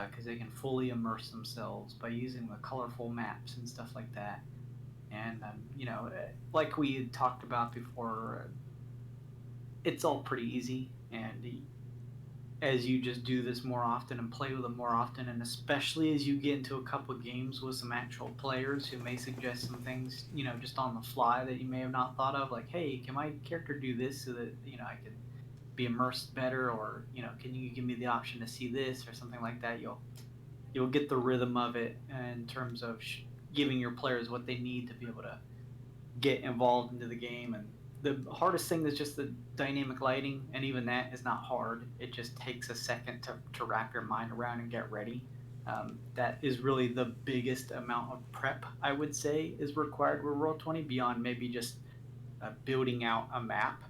because they can fully immerse themselves by using the colorful maps and stuff like that. And like we had talked about before, it's all pretty easy. And as you just do this more often and play with them more often, and especially as you get into a couple of games with some actual players who may suggest some things, just on the fly that you may have not thought of, like, hey, can my character do this so that I can be immersed better, or can you give me the option to see this or something like that. You'll get the rhythm of it in terms of giving your players what they need to be able to get involved into the game. And the hardest thing is just the dynamic lighting, and even that is not hard. It just takes a second to wrap your mind around and get ready. That is really the biggest amount of prep, I would say, is required with Roll20, beyond maybe just building out a map.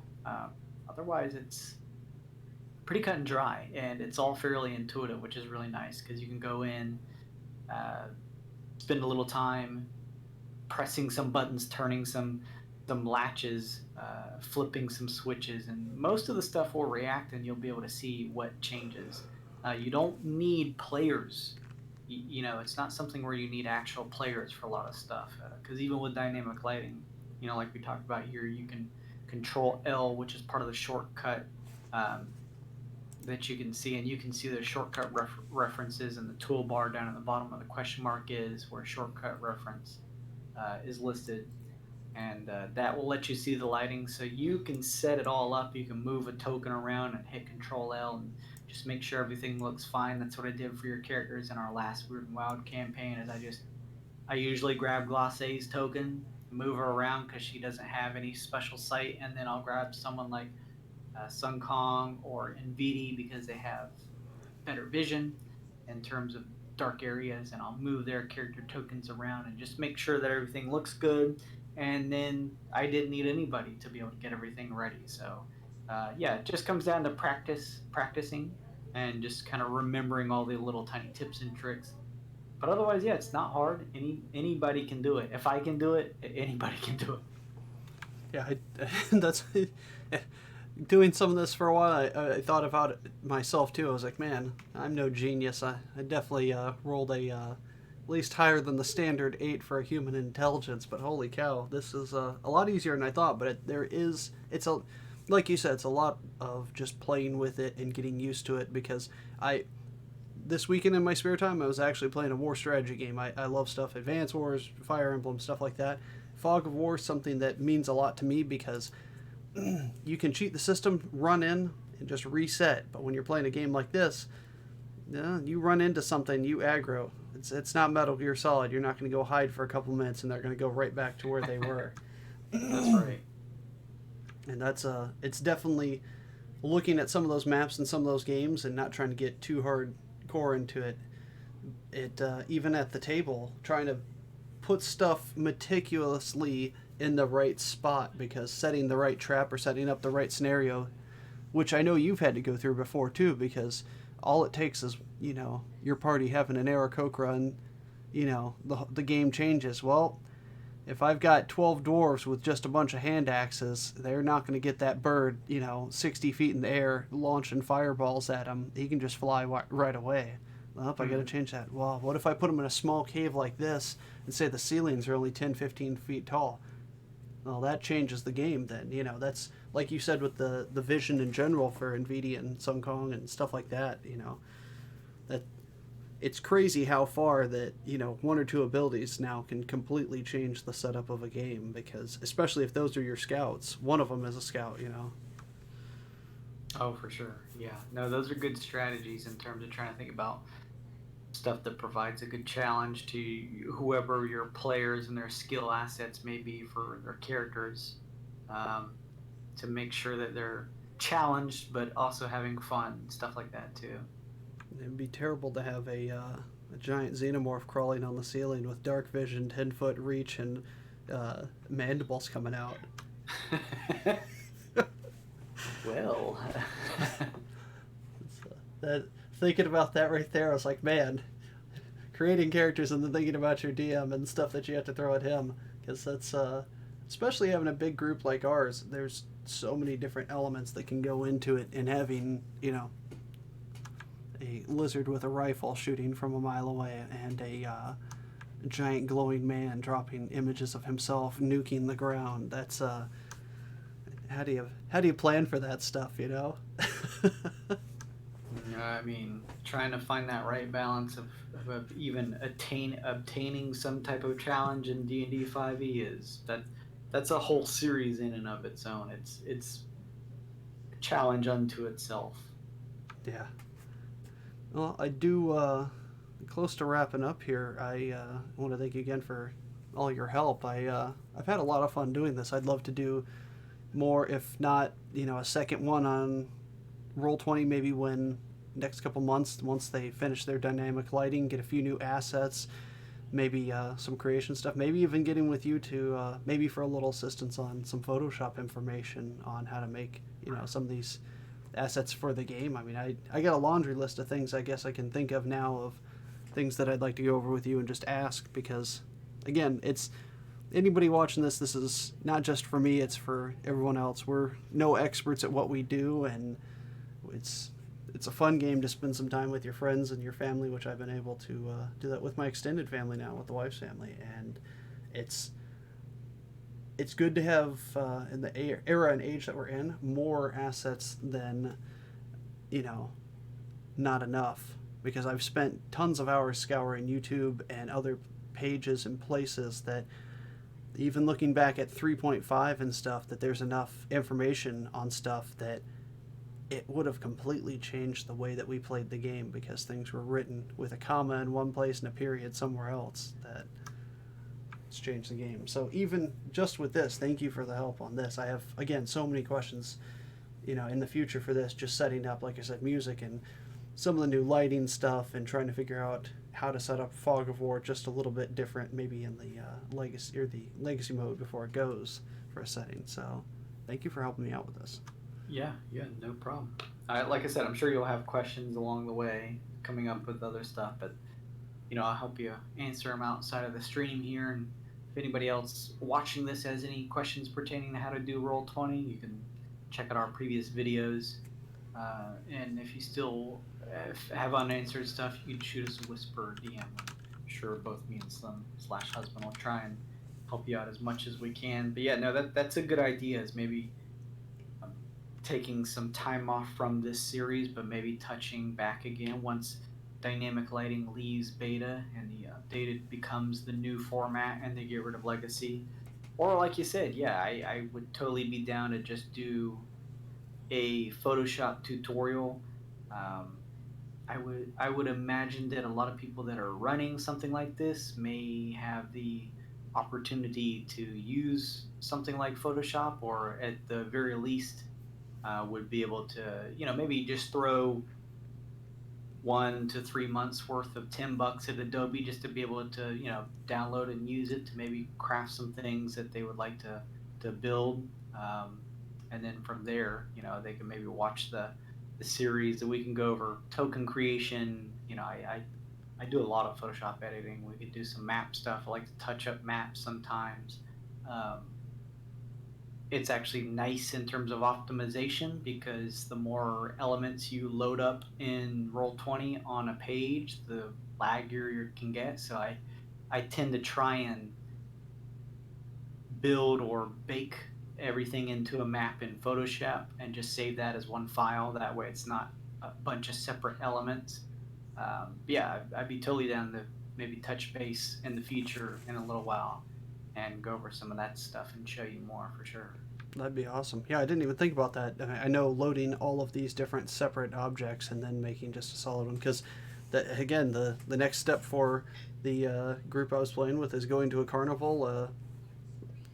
Otherwise, it's pretty cut and dry, and it's all fairly intuitive, which is really nice because you can go in, uh, spend a little time pressing some buttons, turning some latches, flipping some switches, and most of the stuff will react, and you'll be able to see what changes. You don't need players. It's not something where you need actual players for a lot of stuff. Because even with dynamic lighting, like we talked about here, you can control L, which is part of the shortcut um, that you can see, and you can see the shortcut references in the toolbar down at the bottom of the question mark is where shortcut reference is listed, and that will let you see the lighting, so you can set it all up. You can move a token around and hit Control L and just make sure everything looks fine. That's what I did for your characters in our last Weird and Wild campaign. Is I usually grab Glacé's token, move her around because she doesn't have any special sight, and then I'll grab someone like Sun Kong or Nvidia because they have better vision in terms of dark areas, and I'll move their character tokens around and just make sure that everything looks good. And then I didn't need anybody to be able to get everything ready. So yeah, it just comes down to practicing, and just kind of remembering all the little tiny tips and tricks. But otherwise, yeah, it's not hard. Anybody can do it. If I can do it, anybody can do it. Yeah, that's doing some of this for a while. I thought about it myself too. I was like, man, I'm no genius. I definitely rolled at least higher than the standard 8 for a human intelligence. But holy cow, this is a lot easier than I thought. But like you said, it's a lot of just playing with it and getting used to it. Because this weekend in my spare time, I was actually playing a war strategy game. I love stuff, Advance Wars, Fire Emblem, stuff like that. Fog of War is something that means a lot to me because you can cheat the system, run in, and just reset. But when you're playing a game like this, you run into something, you aggro. It's not Metal Gear Solid. You're not going to go hide for a couple minutes and they're going to go right back to where they were. That's right. And it's definitely looking at some of those maps and some of those games and not trying to get too hardcore into it. Even at the table, trying to put stuff meticulously in the right spot, because setting the right trap or setting up the right scenario, which I know you've had to go through before too, because all it takes is your party having an Aarakocra and the game changes. Well, if I've got 12 dwarves with just a bunch of hand axes, they're not going to get that bird 60 feet in the air launching fireballs at him. He can just fly right away. Well, I got to change that. Well, what if I put him in a small cave like this and say the ceilings are only 10, 15 feet tall? Well, that changes the game then. That's like you said with the vision in general for Nvidia and Sun Kong and stuff like that. That it's crazy how far that one or two abilities now can completely change the setup of a game, because especially if those are your scouts. One of them is a scout. Oh, for sure. Yeah. No, those are good strategies in terms of trying to think about stuff that provides a good challenge to whoever your players and their skill assets may be for their characters, to make sure that they're challenged but also having fun, stuff like that too. It'd be terrible to have a giant xenomorph crawling on the ceiling with dark vision, 10-foot reach, and mandibles coming out. Well, thinking about that right there, I was like, man, creating characters and then thinking about your DM and stuff that you have to throw at him, because that's especially having a big group like ours. There's so many different elements that can go into it, and having a lizard with a rifle shooting from a mile away, and a giant glowing man dropping images of himself nuking the ground. That's how do you plan for that stuff? I mean, trying to find that right balance of even obtaining some type of challenge in D&D 5e that's a whole series in and of its own. It's challenge unto itself. Yeah. Well, I do. Close to wrapping up here. I want to thank you again for all your help. I've had a lot of fun doing this. I'd love to do more, if not, a second one on Roll20, maybe when next couple months, once they finish their dynamic lighting, get a few new assets, maybe some creation stuff, maybe even getting with you to maybe for a little assistance on some Photoshop information on how to make some of these assets for the game. I mean, I got a laundry list of things I guess I can think of now of things that I'd like to go over with you and just ask, because again, it's anybody watching this is not just for me, it's for everyone else. We're no experts at what we do, and it's a fun game to spend some time with your friends and your family, which I've been able to do that with my extended family now, with the wife's family, and it's good to have in the era and age that we're in more assets than not enough, because I've spent tons of hours scouring YouTube and other pages and places that, even looking back at 3.5 and stuff, that there's enough information on stuff that it would have completely changed the way that we played the game, because things were written with a comma in one place and a period somewhere else, that it's changed the game. So even just with this, thank you for the help on this. I have, again, so many questions in the future for this, just setting up, like I said, music and some of the new lighting stuff, and trying to figure out how to set up Fog of War just a little bit different, maybe in the legacy mode before it goes for a setting. So thank you for helping me out with this. Yeah, no problem. Like I said, I'm sure you'll have questions along the way, coming up with other stuff, but I'll help you answer them outside of the stream here. And if anybody else watching this has any questions pertaining to how to do Roll20, you can check out our previous videos. And if you still have unanswered stuff, you can shoot us a whisper DM. I'm sure both me and Slim/husband will try and help you out as much as we can. But yeah, no, that's a good idea, is maybe taking some time off from this series, but maybe touching back again once dynamic lighting leaves beta and the data becomes the new format and they get rid of legacy. Or like you said, yeah, I would totally be down to just do a Photoshop tutorial. I would imagine that a lot of people that are running something like this may have the opportunity to use something like Photoshop, or at the very least would be able to maybe just throw 1 to 3 months worth of $10 at Adobe, just to be able to download and use it to maybe craft some things that they would like to build. And then from there, they can maybe watch the series that we can go over token creation. I do a lot of Photoshop editing. We could do some map stuff. I like to touch up maps sometimes. It's actually nice in terms of optimization, because the more elements you load up in Roll20 on a page, the laggier you can get. So I tend to try and build or bake everything into a map in Photoshop and just save that as one file. That way it's not a bunch of separate elements. Yeah, I'd be totally down to maybe touch base in the future in a little while and go over some of that stuff and show you more for sure. That'd be awesome. Yeah, I didn't even think about that. I know loading all of these different separate objects and then making just a solid one, because again, the next step for the group I was playing with is going to a carnival,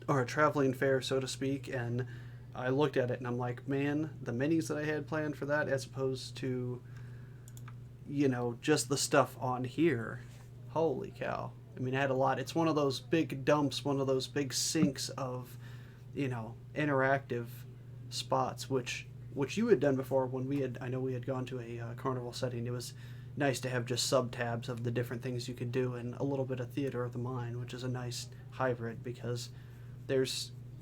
or a traveling fair, so to speak, and I looked at it and I'm like, man, the minis that I had planned for that, as opposed to just the stuff on here, holy cow. I mean, I had a lot. It's one of those big dumps, one of those big sinks of interactive spots, which you had done before when I know we had gone to a carnival setting. It was nice to have just sub tabs of the different things you could do, and a little bit of theater of the mind, which is a nice hybrid, because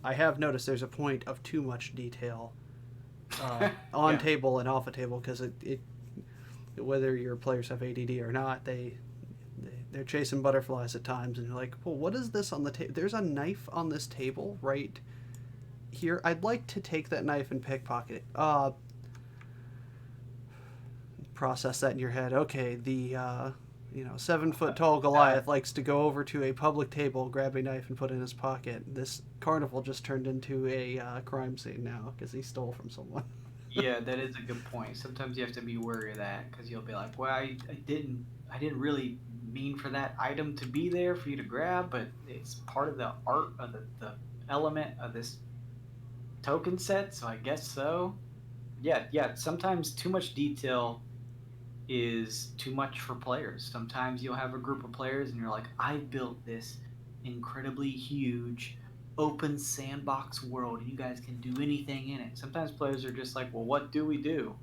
I have noticed there's a point of too much detail on table and off a table, because it whether your players have ADD or not, they're chasing butterflies at times, and you're like, well, what is this on the table? There's a knife on this table right here. I'd like to take that knife and pickpocket it. Process that in your head. Okay, the 7-foot tall Goliath likes to go over to a public table, grab a knife, and put it in his pocket. This carnival just turned into a crime scene now because he stole from someone. Yeah, that is a good point. Sometimes you have to be wary of that because you'll be like, "Well, I didn't really mean for that item to be there for you to grab, but it's part of the art of the element of this token set, so I guess so." Yeah, yeah. Sometimes too much detail is too much for players. Sometimes you'll have a group of players and you're like, I built this incredibly huge open sandbox world and you guys can do anything in it. Sometimes players are just like, well, what do we do?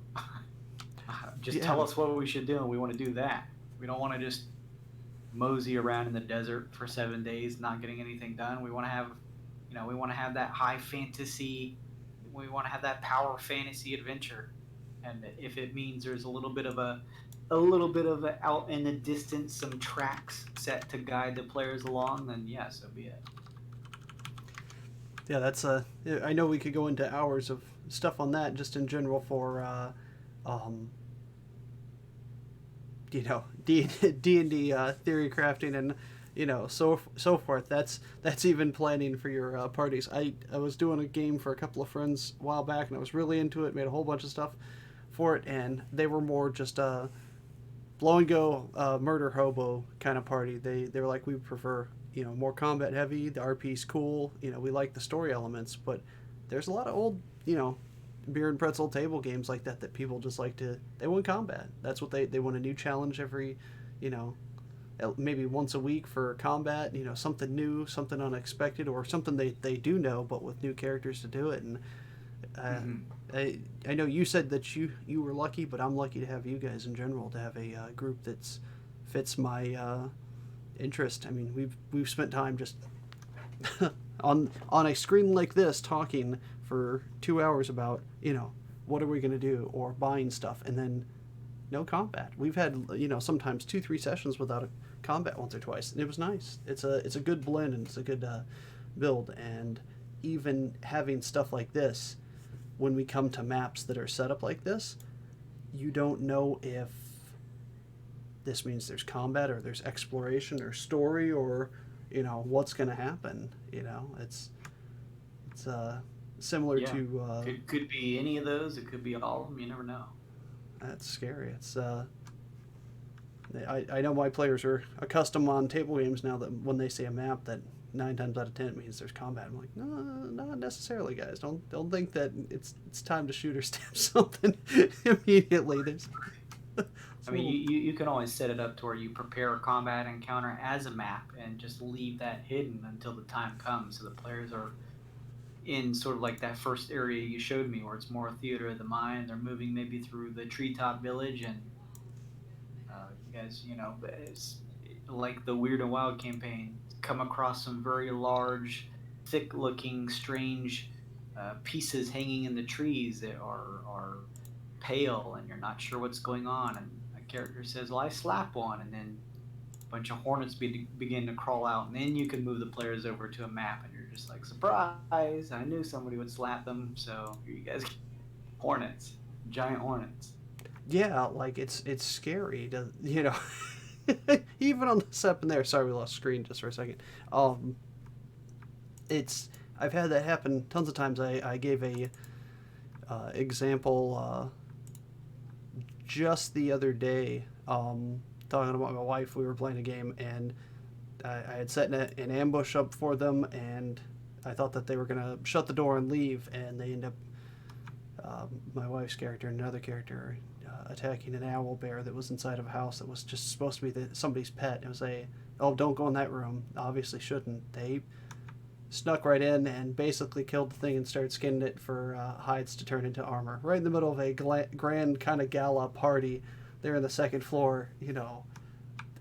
Just Yeah, tell us what we should do and we want to do that. We don't want to just mosey around in the desert for 7 days not getting anything done. We want to have, we want to have that high fantasy, we want to have that power fantasy adventure. And if it means there's a little bit of a out in the distance, some tracks set to guide the players along, then yeah, so be it. yeah. That's I know we could go into hours of stuff on that just in general for um, D and D theory crafting and so forth. That's even planning for your parties. I was doing a game for a couple of friends a while back, and I was really into it. Made a whole bunch of stuff for it, and they were more just blow and go murder hobo kind of party. They were like, we prefer more combat heavy. The RP's cool. We like the story elements, but there's a lot of old beer and pretzel table games like that people just like to, they want combat. That's what they want, a new challenge every you know maybe once a week for combat, something new, something unexpected, or something they do know but with new characters to do it. And uh, Mm-hmm. I know you said that you were lucky, but I'm lucky to have you guys in general, to have a group that's fits my interest. I mean, we've spent time just on a screen like this talking for 2 hours about what are we going to do, or buying stuff, and then no combat. We've had sometimes 2-3 sessions without a combat once or twice, and it was nice. It's a good blend, and it's a good build. And even having stuff like this, when we come to maps that are set up like this, you don't know if this means there's combat or there's exploration or story, or what's going to happen. It's similar Yeah. to Could be any of those, it could be all of them, you never know. that's scary. It's I know my players are accustomed on table games now that when they see a map, that 9 times out of 10 it means there's combat. I'm like, no, not necessarily, guys. Don't think that it's time to shoot or stab something immediately. There's I mean, you can always set it up to where you prepare a combat encounter as a map and just leave that hidden until the time comes, so the players are in sort of like that first area you showed me, where it's more theater of the mind. They're moving maybe through the treetop village, and you guys, it's like the Weird and Wild campaign, come across some very large, thick-looking, strange pieces hanging in the trees that are pale, and you're not sure what's going on. And a character says, "Well, I slap one," and then a bunch of hornets begin to crawl out, and then you can move the players over to a map, and you're just like, "Surprise! I knew somebody would slap them, so here you guys, hornets, giant hornets." yeah, like it's scary to even on the step in there. Sorry, we lost screen just for a second. Um, it's I've had that happen tons of times. I gave a example just the other day. Talking about my wife, we were playing a game, and I had set an ambush up for them, and I thought that they were gonna shut the door and leave, and they end up my wife's character and another character attacking an owl bear that was inside of a house that was just supposed to be somebody's pet. It was oh, don't go in that room. Obviously shouldn't. They snuck right in and basically killed the thing and started skinning it for hides to turn into armor. Right in the middle of a grand kind of gala party there on the second floor,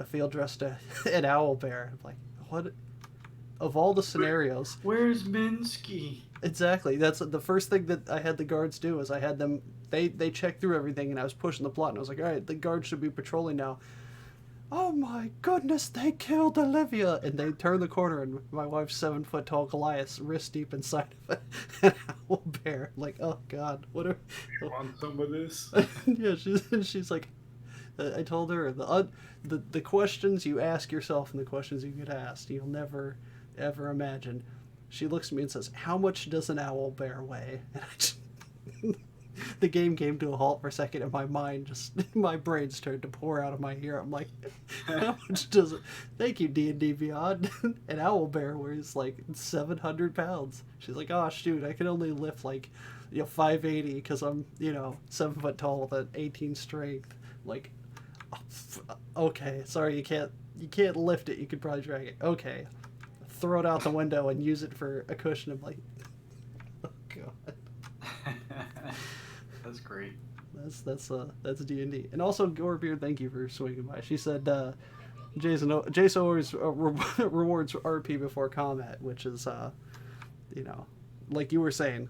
a field dressed an owl bear. Like, what? Of all the scenarios. Where's Minsky? Exactly. That's the first thing that I had the guards do. Is I had them, they checked through everything, and I was pushing the plot, and I was like, all right, the guards should be patrolling now. Oh my goodness, they killed Olivia! And they turn the corner, and my wife's 7 foot tall Goliath's wrist deep inside of an owl bear. I'm like, oh god, what are? You want some of this? Yeah, she's like, I told her the questions you ask yourself and the questions you get asked, you'll never ever imagine. She looks at me and says, "How much does an owl bear weigh?" And the game came to a halt for a second, and my brain started to pour out of my ear. I'm like, how much does it? Thank you, D&D Beyond. An owl bear weighs like 700 pounds. She's like, oh shoot, I can only lift like 580 because I'm 7 foot tall with an 18 strength. Like, okay, sorry, you can't lift it. You could probably drag it. Okay, throw it out the window and use it for a cushion. I'm like, oh god. That's great. That's D&D. And also, Gorebeard, thank you for swinging by. She said Jason always rewards RP before combat, which is like you were saying,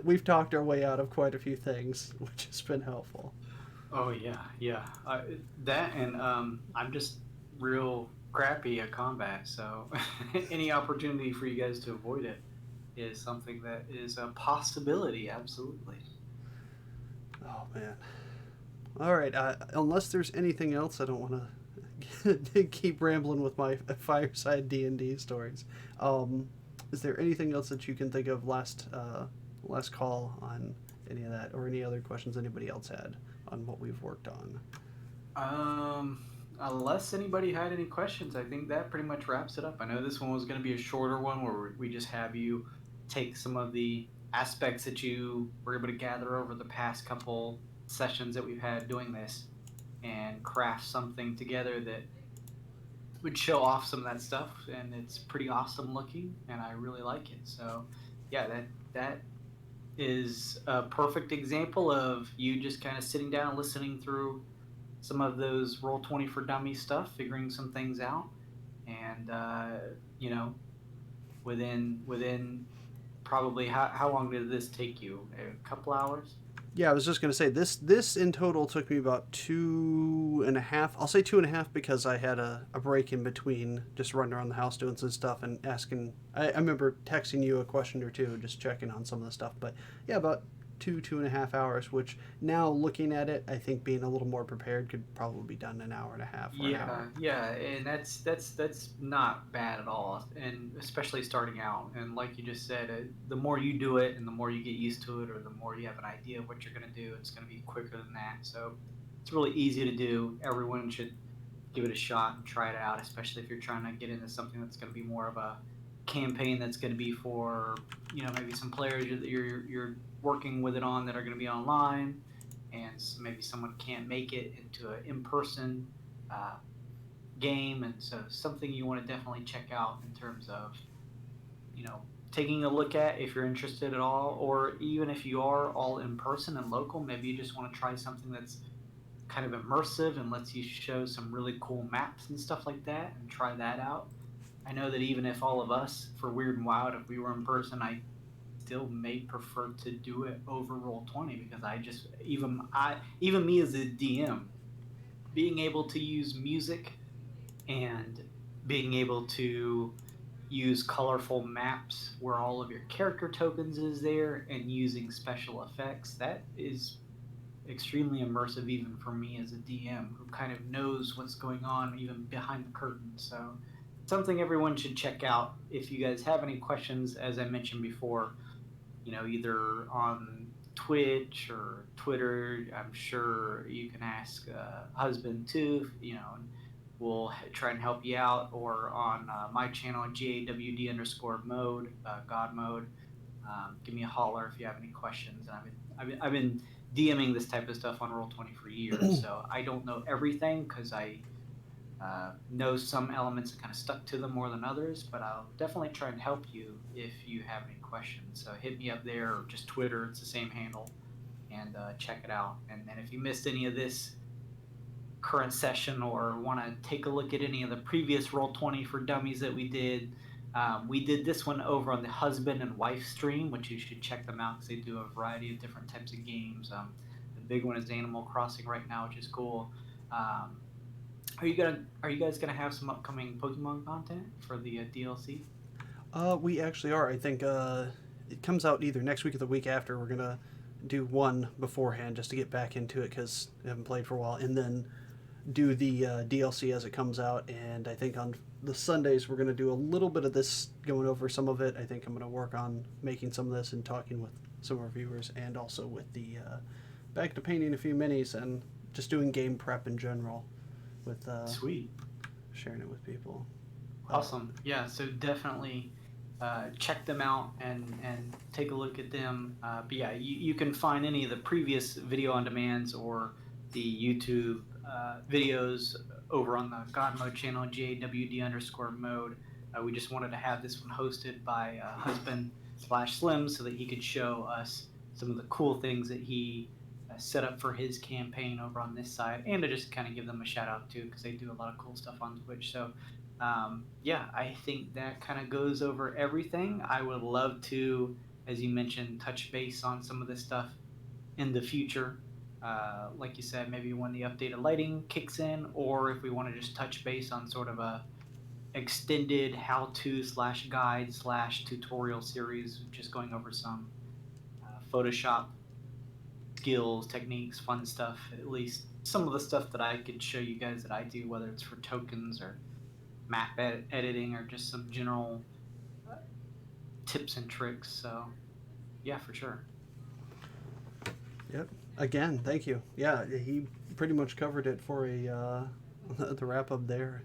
we've talked our way out of quite a few things, which has been helpful. Oh yeah. That and I'm just real crappy at combat, so any opportunity for you guys to avoid it is something that is a possibility. Absolutely. Oh man. All right. Unless there's anything else, I don't want to keep rambling with my fireside D&D stories. Is there anything else that you can think of last call on any of that, or any other questions anybody else had on what we've worked on? Unless anybody had any questions, I think that pretty much wraps it up. I know this one was going to be a shorter one where we just have you take some of the aspects that you were able to gather over the past couple sessions that we've had doing this and craft something together that would show off some of that stuff, and it's pretty awesome looking and I really like it. So yeah, that is a perfect example of you just kind of sitting down and listening through some of those Roll20 for Dummies stuff, figuring some things out, and you know, within probably how long did this take you? A couple hours? Yeah, I was just gonna say this in total took me about 2.5. I'll say 2.5 because I had a break in between, just running around the house doing some stuff and asking. I remember texting you a question or two, just checking on some of the stuff. But yeah, about 2.5 hours. Which now looking at it, I think being a little more prepared could probably be done in an hour and a half or an hour. Yeah, and that's not bad at all, and especially starting out. And like you just said, the more you do it, and the more you get used to it, or the more you have an idea of what you're going to do, it's going to be quicker than that. So it's really easy to do. Everyone should give it a shot and try it out, especially if you're trying to get into something that's going to be more of a campaign that's going to be for maybe some players that you're working with it on that are going to be online, and maybe someone can't make it into an in-person uh, game, and so something you want to definitely check out in terms of you know taking a look at if you're interested at all, or even if you are all in person and local, maybe you just want to try something that's kind of immersive and lets you show some really cool maps and stuff like that and try that out. I know that even if all of us, for Weird and Wild, if we were in person, I still may prefer to do it over Roll20 because even me as a DM, being able to use music and being able to use colorful maps where all of your character tokens is there and using special effects, that is extremely immersive even for me as a DM who kind of knows what's going on even behind the curtain. So something everyone should check out. If you guys have any questions, as I mentioned before, either on Twitch or Twitter, I'm sure you can ask husband too, and we'll try and help you out, or on my channel, GAWD_mode, God mode. Give me a holler if you have any questions. And I've been DMing this type of stuff on Roll20 for years, so I don't know everything because I know some elements that kind of stuck to them more than others, but I'll definitely try and help you if you have any questions. So hit me up there, or just Twitter, it's the same handle, and check it out. And then if you missed any of this current session or want to take a look at any of the previous Roll20 for Dummies that we did this one over on the husband and wife stream, which you should check them out because they do a variety of different types of games. The big one is Animal Crossing right now, which is cool. Are you guys gonna have some upcoming Pokemon content for the DLC? We actually are. I think it comes out either next week or the week after. We're gonna do one beforehand just to get back into it because I haven't played for a while, and then do the DLC as it comes out. And I think on the Sundays we're gonna do a little bit of this, going over some of it. I think I'm gonna work on making some of this and talking with some of our viewers, and also with the back to painting a few minis and just doing game prep in general with Sweet. sharing it with people. Awesome. Yeah, so definitely check them out and take a look at them. But yeah, you can find any of the previous video on demands or the YouTube videos over on the God Mode channel, GAWD_mode. We just wanted to have this one hosted by husband/Slim so that he could show us some of the cool things that he set up for his campaign over on this side, and to just kind of give them a shout out too, because they do a lot of cool stuff on Twitch. So yeah, I think that kind of goes over everything. I would love to, as you mentioned, touch base on some of this stuff in the future. Like you said, maybe when the updated lighting kicks in, or if we want to just touch base on sort of a extended how-to/guide/tutorial series, just going over some Photoshop skills, techniques, fun stuff. At least some of the stuff that I could show you guys that I do, whether it's for tokens or map editing or just some general tips and tricks. So yeah, for sure. Yep. Again, thank you. Yeah, he pretty much covered it for a the wrap up there.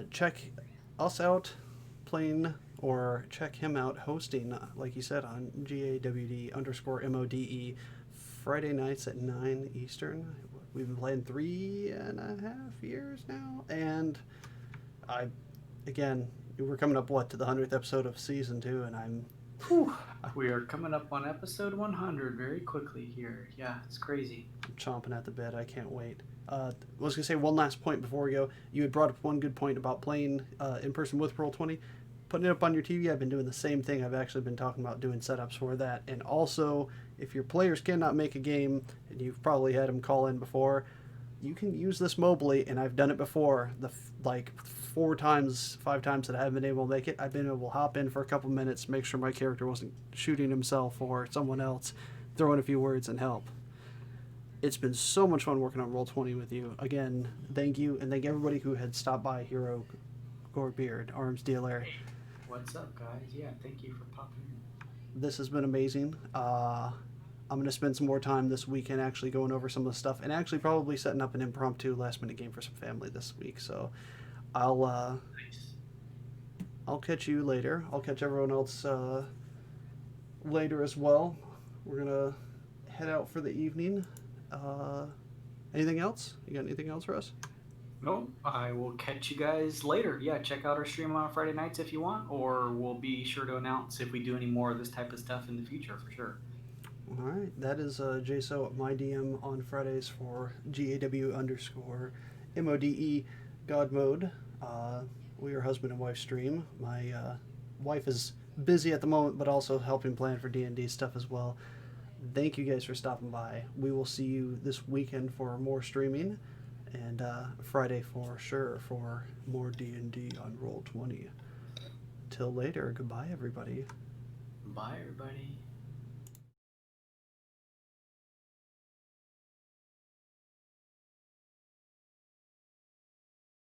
Check us out playing, or check him out hosting, like you said, on GAWD_MODE Friday nights at 9 Eastern. We've been playing 3.5 years now, and again, we're coming up to the 100th episode of season 2, and we are coming up on episode 100 very quickly here. Yeah, it's crazy. I'm chomping at the bit. I can't wait. I was going to say one last point before we go. You had brought up one good point about playing in person with Roll20. Putting it up on your TV, I've been doing the same thing. I've actually been talking about doing setups for that. And also, if your players cannot make a game, and you've probably had them call in before, you can use this mobily, and I've done it before. Like 5 times that I haven't been able to make it, I've been able to hop in for a couple minutes, make sure my character wasn't shooting himself or someone else, throw in a few words and help. It's been so much fun working on Roll20 with you. Again, thank you, and thank everybody who had stopped by. Hero, Gorebeard, Arms Dealer. What's up, guys? Yeah, thank you for popping in. This has been amazing. I'm going to spend some more time this weekend actually going over some of the stuff, and actually probably setting up an impromptu last-minute game for some family this week. So I'll catch you later. I'll catch everyone else later as well. We're going to head out for the evening. Anything else? You got anything else for us? No, I will catch you guys later. Yeah, check out our stream on Friday nights if you want, or we'll be sure to announce if we do any more of this type of stuff in the future, for sure. All right, that is Jaso, my DM on Fridays for GAW_MODE God Mode. We are husband and wife stream. My wife is busy at the moment, but also helping plan for D&D stuff as well. Thank you guys for stopping by. We will see you this weekend for more streaming, and Friday for sure for more D&D on Roll20. Till later, goodbye everybody. Bye, everybody.